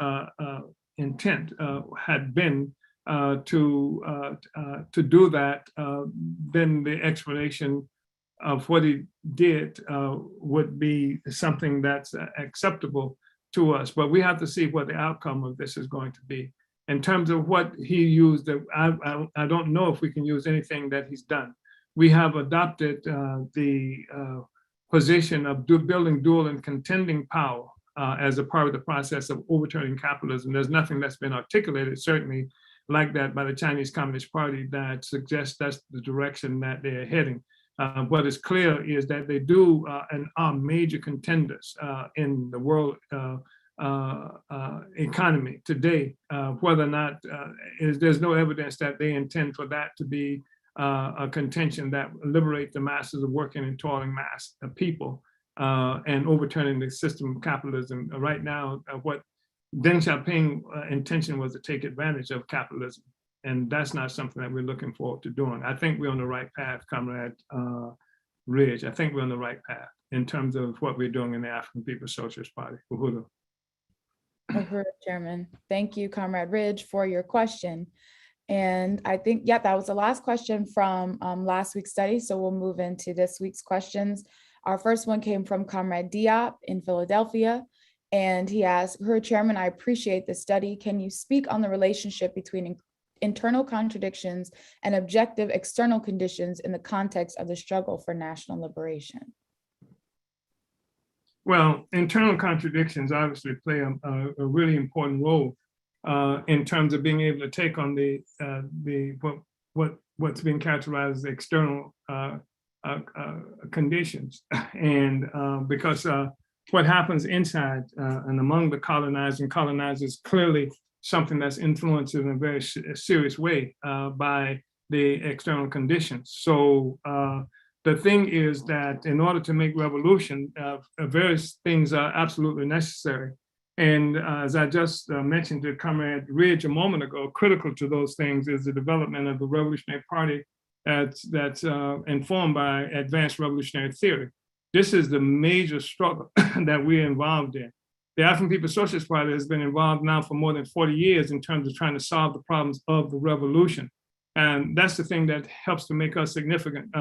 intent had been to do that, then the explanation of what he did would be something that's acceptable to us. But we have to see what the outcome of this is going to be. In terms of what he used, I don't know if we can use anything that he's done. We have adopted the position of building dual and contending power as a part of the process of overturning capitalism. There's nothing that's been articulated, certainly, like that by the Chinese Communist Party that suggests that's the direction that they're heading. What is clear is that they do and are major contenders in the world economy today. Whether or not there's no evidence that they intend for that to be a contention that liberate the masses of working and toiling mass people and overturning the system of capitalism. Right now, what Deng Xiaoping's intention was to take advantage of capitalism. And that's not something that we're looking forward to doing. I think we're on the right path, Comrade Ridge. I think we're on the right path in terms of what we're doing in the African People's Socialist Party. Uhuru. Uhuru, Chairman. Thank you, Comrade Ridge, for your question. And I think, yeah, that was the last question from last week's study. So we'll move into this week's questions. Our first one came from Comrade Diop in Philadelphia. And he asked, "Her Chairman, I appreciate the study. Can you speak on the relationship between internal contradictions and objective external conditions in the context of the struggle for national liberation?" Well, internal contradictions obviously play a really important role in terms of being able to take on what's being characterized as external conditions, and because what happens inside and among the colonized and colonizers clearly something that's influenced in a very serious way by the external conditions. So the thing is that in order to make revolution, various things are absolutely necessary. And as I just mentioned to Comrade Ridge a moment ago, critical to those things is the development of the Revolutionary Party that's informed by advanced revolutionary theory. This is the major struggle that we're involved in. The African People's Socialist Party has been involved now for more than 40 years in terms of trying to solve the problems of the revolution. And that's the thing that helps to make us significant.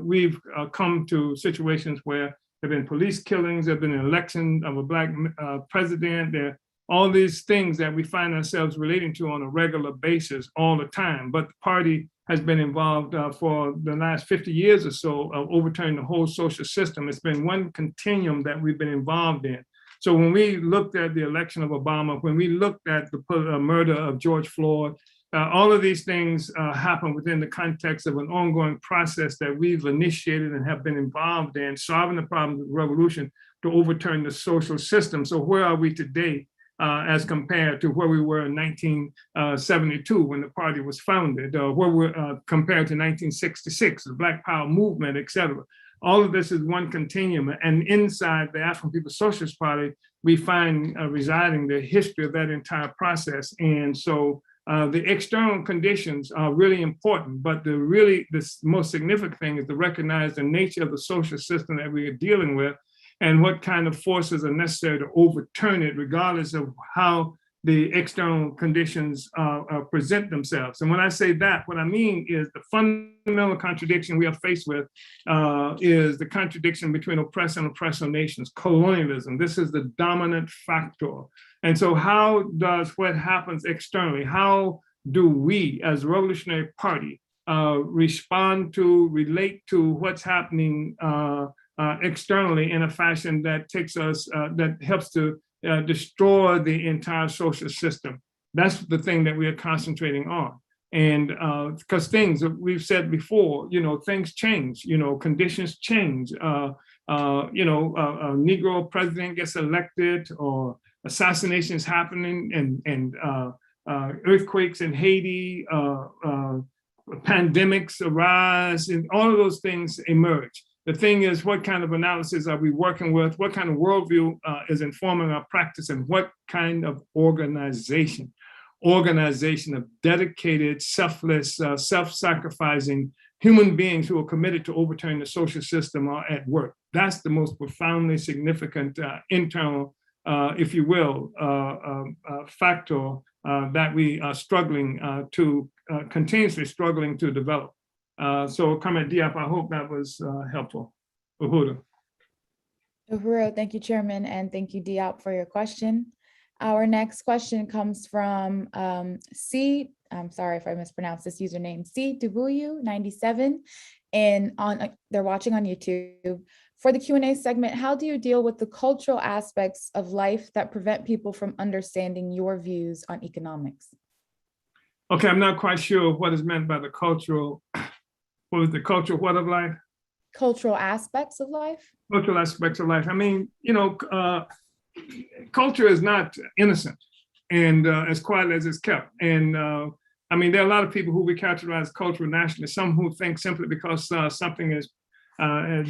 We've come to situations where there have been police killings, there have been an election of a Black president, there are all these things that we find ourselves relating to on a regular basis all the time. But the party has been involved for the last 50 years or so of overturning the whole social system. It's been one continuum that we've been involved in. So when we looked at the election of Obama, when we looked at the murder of George Floyd, all of these things happen within the context of an ongoing process that we've initiated and have been involved in, solving the problems of the revolution to overturn the social system. So where are we today as compared to where we were in 1972 when the party was founded, where we're compared to 1966, the Black Power movement, et cetera. All of this is one continuum. And inside the African People's Socialist Party, we find residing the history of that entire process. And so the external conditions are really important, but the most significant thing is to recognize the nature of the social system that we are dealing with and what kind of forces are necessary to overturn it, regardless of how the external conditions present themselves. And when I say that, what I mean is the fundamental contradiction we are faced with is the contradiction between oppressed and oppressor nations, colonialism. This is the dominant factor. And so how does what happens externally, how do we as a revolutionary party respond to, relate to what's happening externally in a fashion that takes us, that helps to destroy the entire social system. That's the thing that we are concentrating on. And because things we've said before, things change, conditions change. A Negro president gets elected, or assassinations happening, and earthquakes in Haiti, pandemics arise, and all of those things emerge. The thing is, what kind of analysis are we working with? What kind of worldview is informing our practice, and what kind of organization of dedicated, selfless, self-sacrificing human beings who are committed to overturning the social system are at work. That's the most profoundly significant internal, if you will, factor that we are struggling continuously struggling to develop. So comment Diop, I hope that was helpful. Uhuru. Uhuru, thank you, Chairman, and thank you, Diop, for your question. Our next question comes from C. I'm sorry if I mispronounced this username, C. Dubuyu 97, and they're watching on YouTube. For the Q&A segment, how do you deal with the cultural aspects of life that prevent people from understanding your views on economics? Okay, I'm not quite sure what is meant by the cultural. What was the cultural what of life? Cultural aspects of life. Cultural aspects of life. I mean, culture is not innocent and as quiet as it's kept. And I mean, there are a lot of people who we characterize as cultural nationalists, some who think simply because something is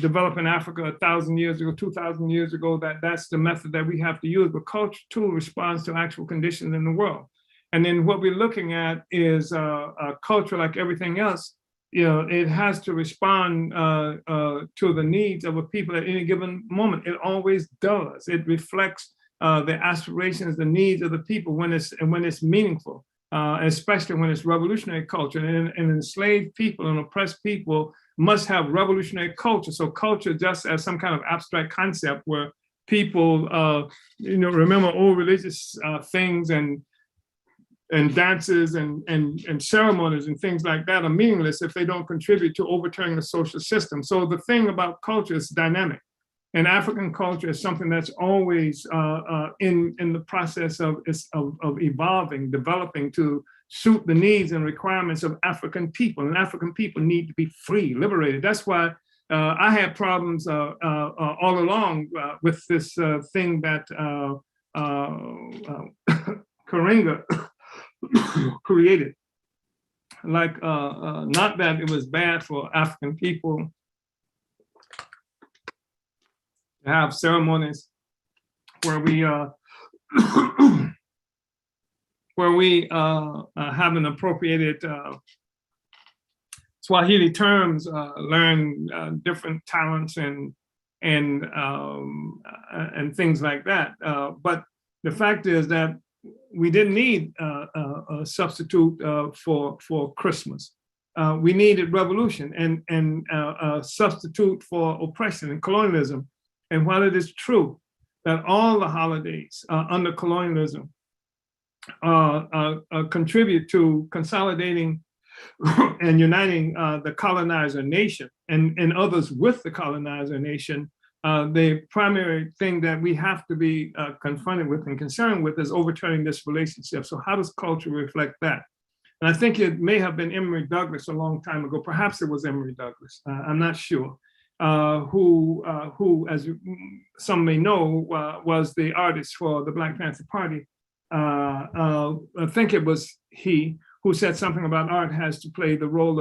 developed in Africa 1,000 years ago, 2,000 years ago, that's the method that we have to use. But culture too responds to actual conditions in the world. And then what we're looking at is a culture like everything else. It has to respond to the needs of a people at any given moment. It always does. It reflects the aspirations, the needs of the people when it's meaningful, especially when it's revolutionary culture. And enslaved people and oppressed people must have revolutionary culture. So culture just as some kind of abstract concept where people, remember old religious things and dances and ceremonies and things like that are meaningless if they don't contribute to overturning the social system. So the thing about culture is dynamic. And African culture is something that's always in the process of evolving, developing to suit the needs and requirements of African people. And African people need to be free, liberated. That's why I had problems all along with this thing that Karenga created. Like, not that it was bad for African people to have ceremonies where we have an appropriated Swahili terms, learn different talents and things like that. But the fact is that we didn't need a substitute for Christmas. We needed revolution and a substitute for oppression and colonialism. And while it is true that all the holidays under colonialism contribute to consolidating and uniting the colonizer nation and others with the colonizer nation, the primary thing that we have to be confronted with and concerned with is overturning this relationship. So how does culture reflect that? And I think it may have been Emory Douglas a long time ago. Perhaps it was Emory Douglas. I'm not sure. Who, as some may know, was the artist for the Black Panther Party. I think it was he who said something about art has to play the role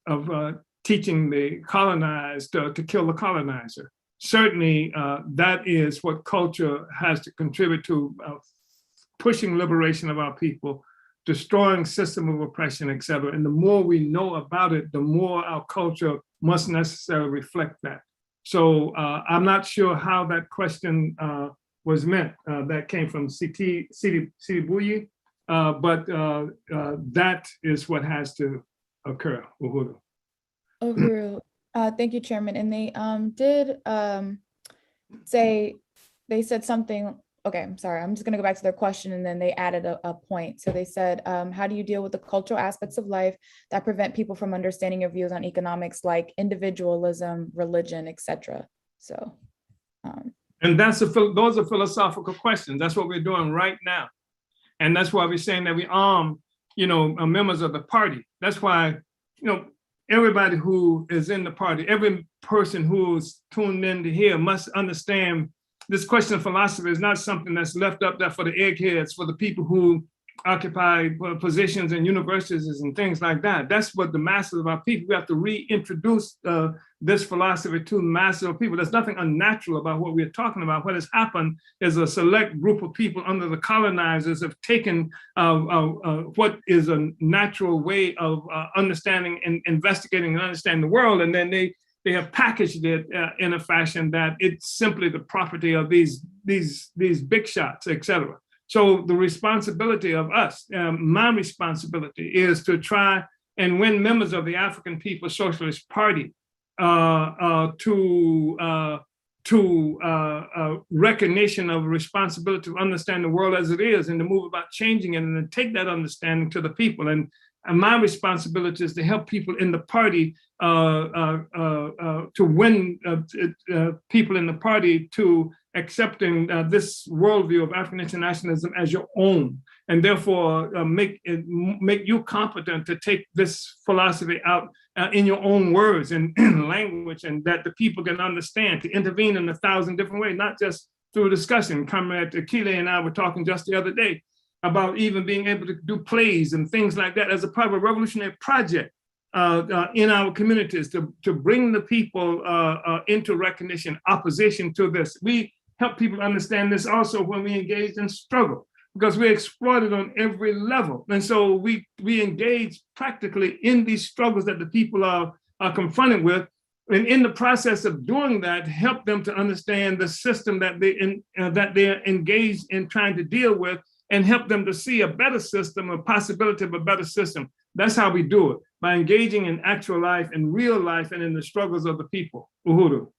of teaching the colonized to kill the colonizer. Certainly, that is what culture has to contribute to, pushing liberation of our people, destroying system of oppression, et cetera. And the more we know about it, the more our culture must necessarily reflect that. So I'm not sure how that question was meant. That came from Sidi Buyi, but that is what has to occur. Uhuru. Uhuru, thank you, Chairman. And they did say, they said something okay, I'm sorry. I'm just going to go back to their question, and then they added a point. So they said, how do you deal with the cultural aspects of life that prevent people from understanding your views on economics, like individualism, religion, etc.? So, and those are philosophical questions. That's what we're doing right now, and that's why we're saying that we arm, members of the party. That's why, everybody who is in the party, every person who's tuned in to hear must understand this question of philosophy is not something that's left up there for the eggheads, for the people who occupy positions in universities and things like that. That's what the masses of our people, we have to reintroduce this philosophy to the masses of people. There's nothing unnatural about what we're talking about. What has happened is a select group of people under the colonizers have taken what is a natural way of understanding and investigating and understanding the world, and then they have packaged it in a fashion that it's simply the property of these big shots, et cetera. So the responsibility of us, my responsibility, is to try and win members of the African People's Socialist Party to recognition of responsibility to understand the world as it is and to move about changing it and to take that understanding to the people. And my responsibility is to help people in the party to win people in the party to accepting this worldview of African internationalism as your own, and therefore make you competent to take this philosophy out in your own words and language, and that the people can understand, to intervene in 1,000 different ways, not just through discussion. Comrade Akile and I were talking just the other day about even being able to do plays and things like that as a part of a revolutionary project in our communities to bring the people into recognition, opposition to this. We help people understand this also when we engage in struggle, because we're exploited on every level. And so we engage practically in these struggles that the people are confronted with. And in the process of doing that, help them to understand the system that they're engaged in trying to deal with, and help them to see a better system, a possibility of a better system. That's how we do it, by engaging in actual life, in real life, and in the struggles of the people. Uhuru.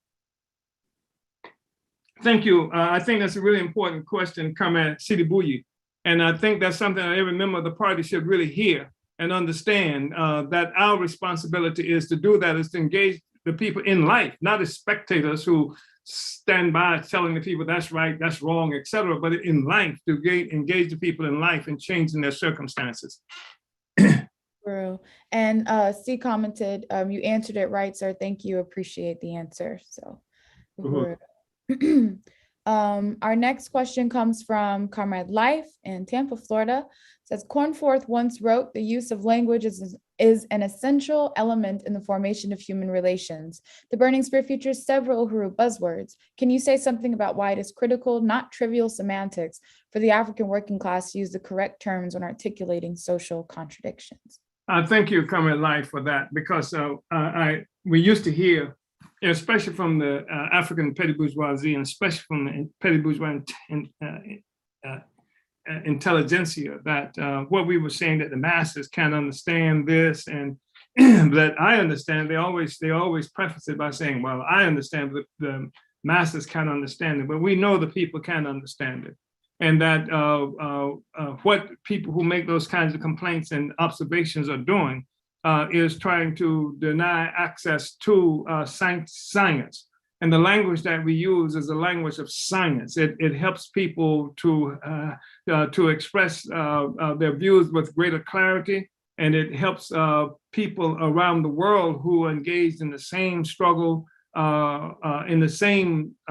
Thank you. I think that's a really important question, Comrade Sidibuyi. And I think that's something that every member of the party should really hear and understand, that our responsibility is to do that, is to engage the people in life, not as spectators who stand by telling the people that's right, that's wrong, et cetera, but in life, to engage the people in life and changing their circumstances. True. And C commented, you answered it right, sir. Thank you. Appreciate the answer. So, our next question comes from Comrade Life in Tampa, Florida. It says, Cornforth once wrote, the use of language is an essential element in the formation of human relations. The Burning Spear features several Uhuru buzzwords. Can you say something about why it is critical, not trivial semantics, for the African working class to use the correct terms when articulating social contradictions? Thank you, Comrade Life, for that, because we used to hear, especially from the African petty bourgeoisie, and especially from the petty bourgeois intelligentsia, that what we were saying, that the masses can't understand this, and that I understand, they always preface it by saying, well, I understand, but the masses can't understand it, but we know the people can understand it. And that what people who make those kinds of complaints and observations are doing is trying to deny access to science. And the language that we use is a language of science. It helps people to express their views with greater clarity, and it helps people around the world who are engaged in the same struggle,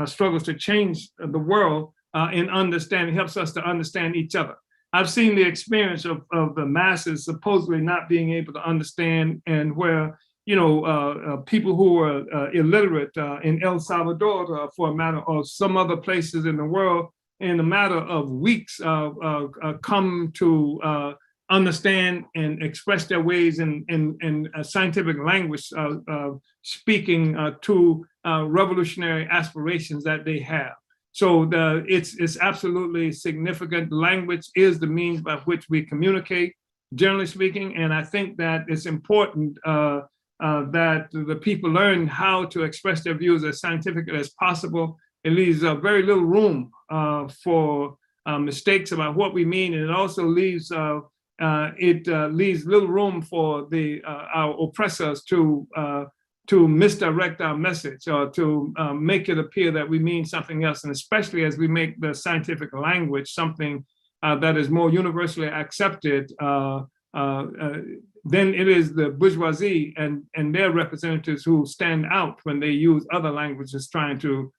struggles to change the world, in understanding. It helps us to understand each other. I've seen the experience of the masses supposedly not being able to understand, and where people who are illiterate in El Salvador, for a matter, or some other places in the world, in a matter of weeks, come to understand and express their ways in scientific language, speaking to revolutionary aspirations that they have. So it's absolutely significant. Language is the means by which we communicate, generally speaking, and I think that it's important that the people learn how to express their views as scientifically as possible, it leaves very little room for mistakes about what we mean, and it also leaves leaves little room for our oppressors to misdirect our message or to make it appear that we mean something else, and especially as we make the scientific language something that is more universally accepted, then it is the bourgeoisie and their representatives who stand out when they use other languages trying to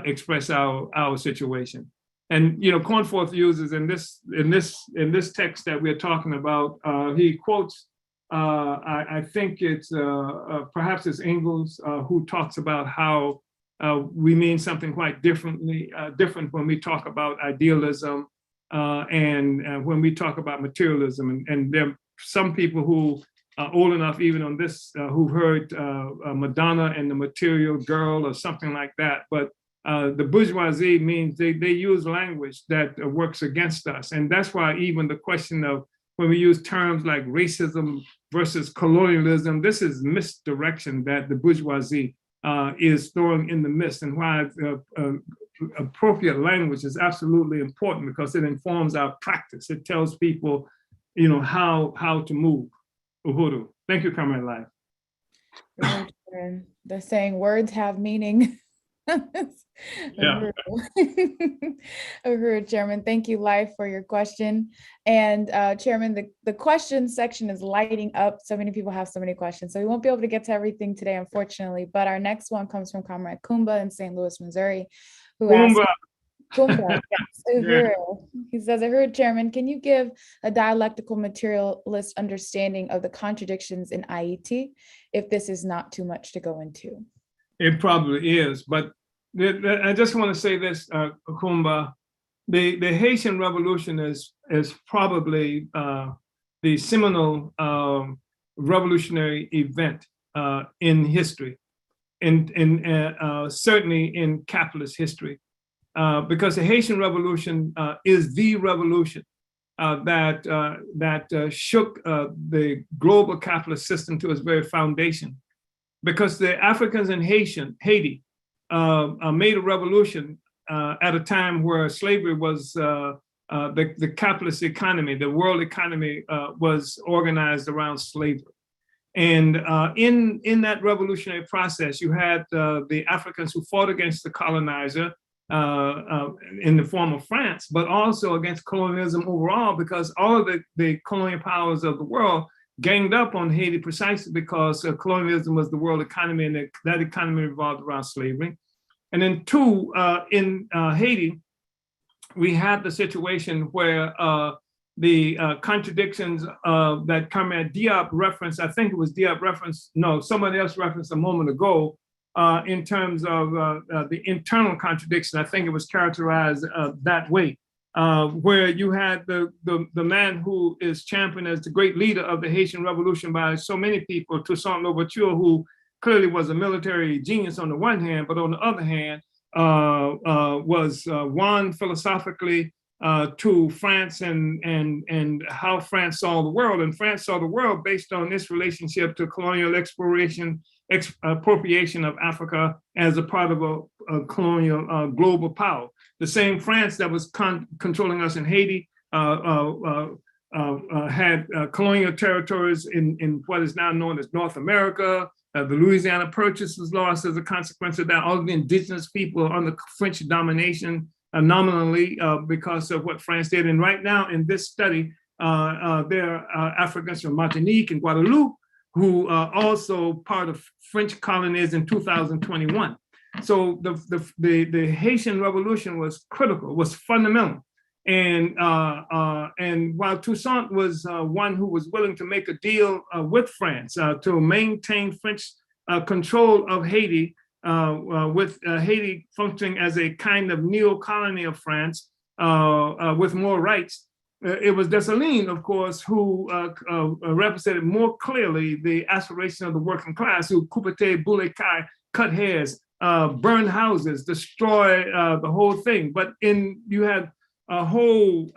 express our situation. And Cornforth uses in this text that we're talking about, he quotes I think it's perhaps it's Engels who talks about how we mean something quite different when we talk about idealism and when we talk about materialism. And there are some people who are old enough, even on this, who heard Madonna and the Material Girl or something like that. But the bourgeoisie means they use language that works against us. And that's why even the question of when we use terms like racism versus colonialism, this is misdirection that the bourgeoisie is throwing in the midst, and why appropriate language is absolutely important, because it informs our practice. It tells people, how to move. Uhuru. Thank you, Comrade Life. The saying, words have meaning. Yeah. Uhuru, Chairman, thank you, Life, for your question. And Chairman, the question section is lighting up. So many people have so many questions, so we won't be able to get to everything today, unfortunately. But our next one comes from Comrade Kumba in St. Louis, Missouri, who asked, Kumba, yes, Uhuru. Yeah. He says, Uhuru, Chairman, can you give a dialectical materialist understanding of the contradictions in IET, if this is not too much to go into? It probably is, but I just want to say this, Kumba. The Haitian Revolution is probably the seminal revolutionary event in history, and certainly in capitalist history, because the Haitian Revolution is the revolution that shook the global capitalist system to its very foundation. Because the Africans in Haiti made a revolution at a time where slavery was the capitalist economy, the world economy was organized around slavery. And in that revolutionary process, you had the Africans who fought against the colonizer in the form of France, but also against colonialism overall, because all of the colonial powers of the world ganged up on Haiti precisely because colonialism was the world economy, and that economy revolved around slavery. And then two, in Haiti, we had the situation where the contradictions that Comrade Diop referenced, I think it was Diop referenced, no, somebody else referenced a moment ago, in terms of the internal contradiction. I think it was characterized that way. Where you had the man who is championed as the great leader of the Haitian Revolution by so many people, Toussaint Louverture, who clearly was a military genius on the one hand, but on the other hand, was one philosophically to France and how France saw the world. And France saw the world based on this relationship to colonial appropriation of Africa as a part of a colonial global power. The same France that was controlling us in Haiti had colonial territories in what is now known as North America. The Louisiana Purchase was lost as a consequence of that. All of the indigenous people under French domination nominally because of what France did. And right now in this study, there are Africans from Martinique and Guadeloupe who are also part of French colonies in 2021. So the Haitian Revolution was critical, was fundamental. And while Toussaint was one who was willing to make a deal with France to maintain French control of Haiti, with Haiti functioning as a kind of neo-colony of France with more rights, it was Dessalines, of course, who represented more clearly the aspiration of the working class, who coupe-tête, boule-caille, cut hairs, burn houses, destroy the whole thing. But you had a whole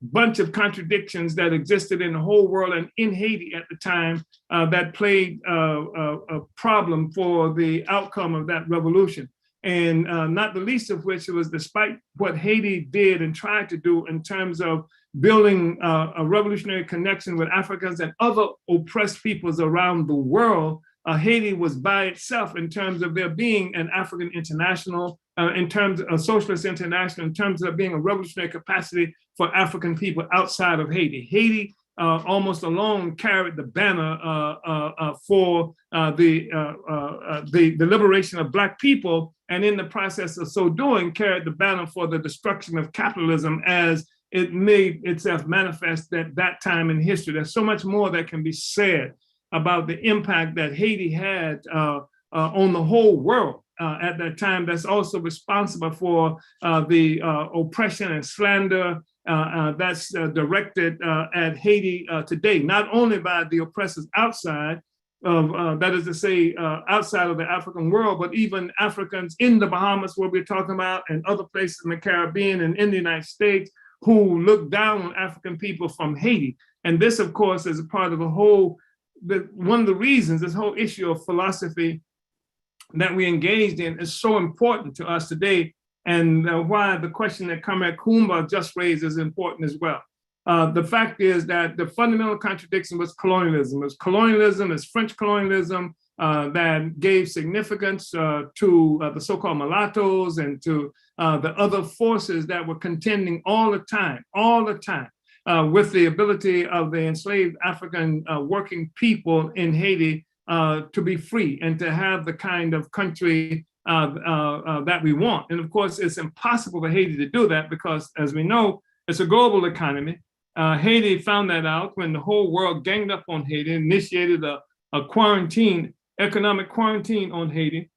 bunch of contradictions that existed in the whole world and in Haiti at the time that played a problem for the outcome of that revolution. And not the least of which it was despite what Haiti did and tried to do in terms of building a revolutionary connection with Africans and other oppressed peoples around the world, Haiti was by itself in terms of there being an African international, in terms of a socialist international, in terms of being a revolutionary capacity for African people outside of Haiti. Haiti almost alone carried the banner for the liberation of Black people, and in the process of so doing, carried the banner for the destruction of capitalism as it made itself manifest at that time in history. There's so much more that can be said about the impact that Haiti had on the whole world at that time. That's also responsible for the oppression and slander that's directed at Haiti today, not only by the oppressors outside of, that is to say, outside of the African world, but even Africans in the Bahamas, where we're talking about, and other places in the Caribbean and in the United States, who look down on African people from Haiti. And this, of course, is a part of the whole, one of the reasons this whole issue of philosophy that we engaged in is so important to us today, and why the question that Comrade Kumba just raised is important as well. The fact is that the fundamental contradiction was colonialism. It was colonialism, it's French colonialism that gave significance to the so-called mulattoes and to the other forces that were contending all the time, with the ability of the enslaved African working people in Haiti to be free and to have the kind of country that we want. And of course, it's impossible for Haiti to do that because, as we know, it's a global economy. Haiti found that out when the whole world ganged up on Haiti, initiated a quarantine, economic quarantine on Haiti,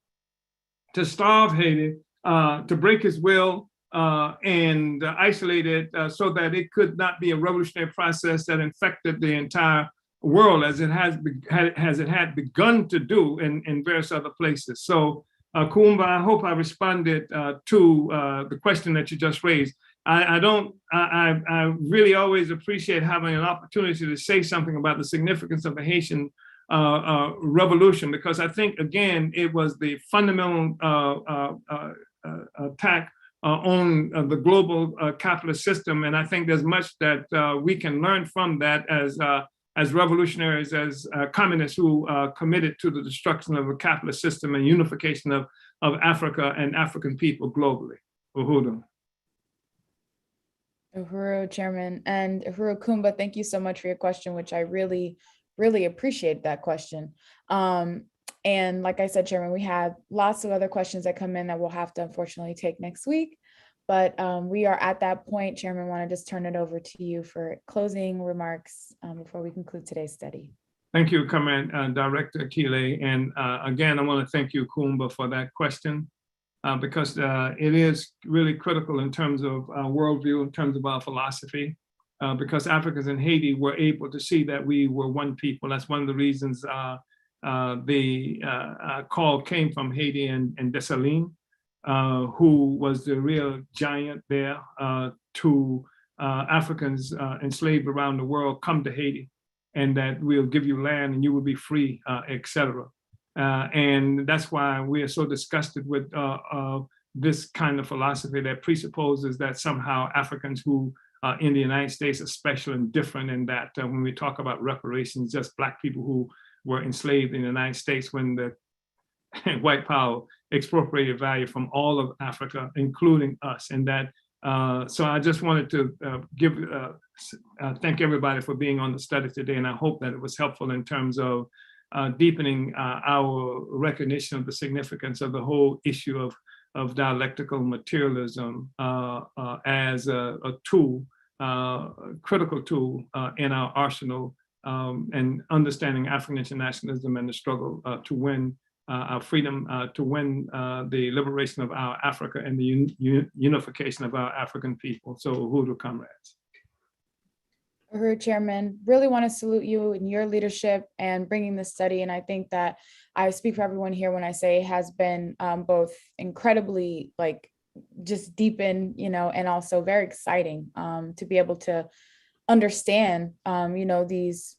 to starve Haiti, to break its will, and isolate it so that it could not be a revolutionary process that infected the entire world as it had begun to do in various other places. So, Kumba, I hope I responded to the question that you just raised. I really always appreciate having an opportunity to say something about the significance of the Haitian revolution, because I think, again, it was the fundamental attack on the global capitalist system. And I think there's much that we can learn from that as revolutionaries, as communists who committed to the destruction of a capitalist system and unification of Africa and African people globally. Uhuru. Uhuru, Chairman. And Uhuru Kumba, thank you so much for your question, which I really, really appreciate that question. And like I said, Chairman, we have lots of other questions that come in that we'll have to unfortunately take next week. But we are at that point. Chairman, I want to just turn it over to you for closing remarks before we conclude today's study. Thank you, Comrade Director Akile. And again, I want to thank you, Kumba, for that question, because it is really critical in terms of worldview, in terms of our philosophy, because Africans in Haiti were able to see that we were one people. That's one of the reasons the call came from Haiti and Dessalines, who was the real giant there to Africans enslaved around the world, come to Haiti, and that we'll give you land and you will be free, etc. And that's why we are so disgusted with this kind of philosophy that presupposes that somehow Africans who in the United States are special and different, and that when we talk about reparations, just Black people who were enslaved in the United States when the white power expropriated value from all of Africa, including us. And that, so I just wanted to thank everybody for being on the study today. And I hope that it was helpful in terms of deepening our recognition of the significance of the whole issue of dialectical materialism as a tool, critical tool in our arsenal, and understanding African internationalism and the struggle to win our freedom, to win the liberation of our Africa and the unification of our African people. So, Uhuru, comrades. Uhuru, Chairman, really want to salute you in your leadership and bringing this study. And I think that I speak for everyone here when I say it has been both incredibly just deepened, and also very exciting to be able to understand, these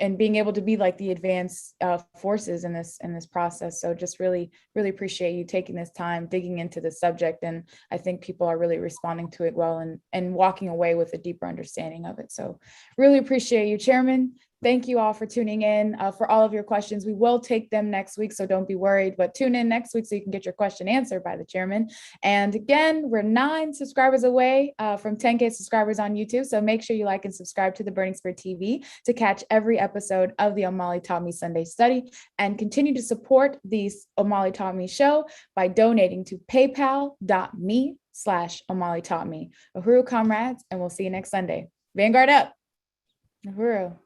and being able to be like the advanced forces in this process. So just really appreciate you taking this time, digging into the subject, and I think people are really responding to it well and walking away with a deeper understanding of it. So really appreciate you, Chairman. Thank you all for tuning in. For all of your questions, we will take them next week, so don't be worried, but tune in next week so you can get your question answered by the chairman. And again, we're 9 subscribers away from 10K subscribers on YouTube, so make sure you like and subscribe to the Burning Spirit TV to catch every episode of the Omali Taught Me Sunday Study, and continue to support the Omali Taught Me show by donating to paypal.me/Omali Taught Me. Uhuru, comrades, and we'll see you next Sunday. Vanguard up. Uhuru.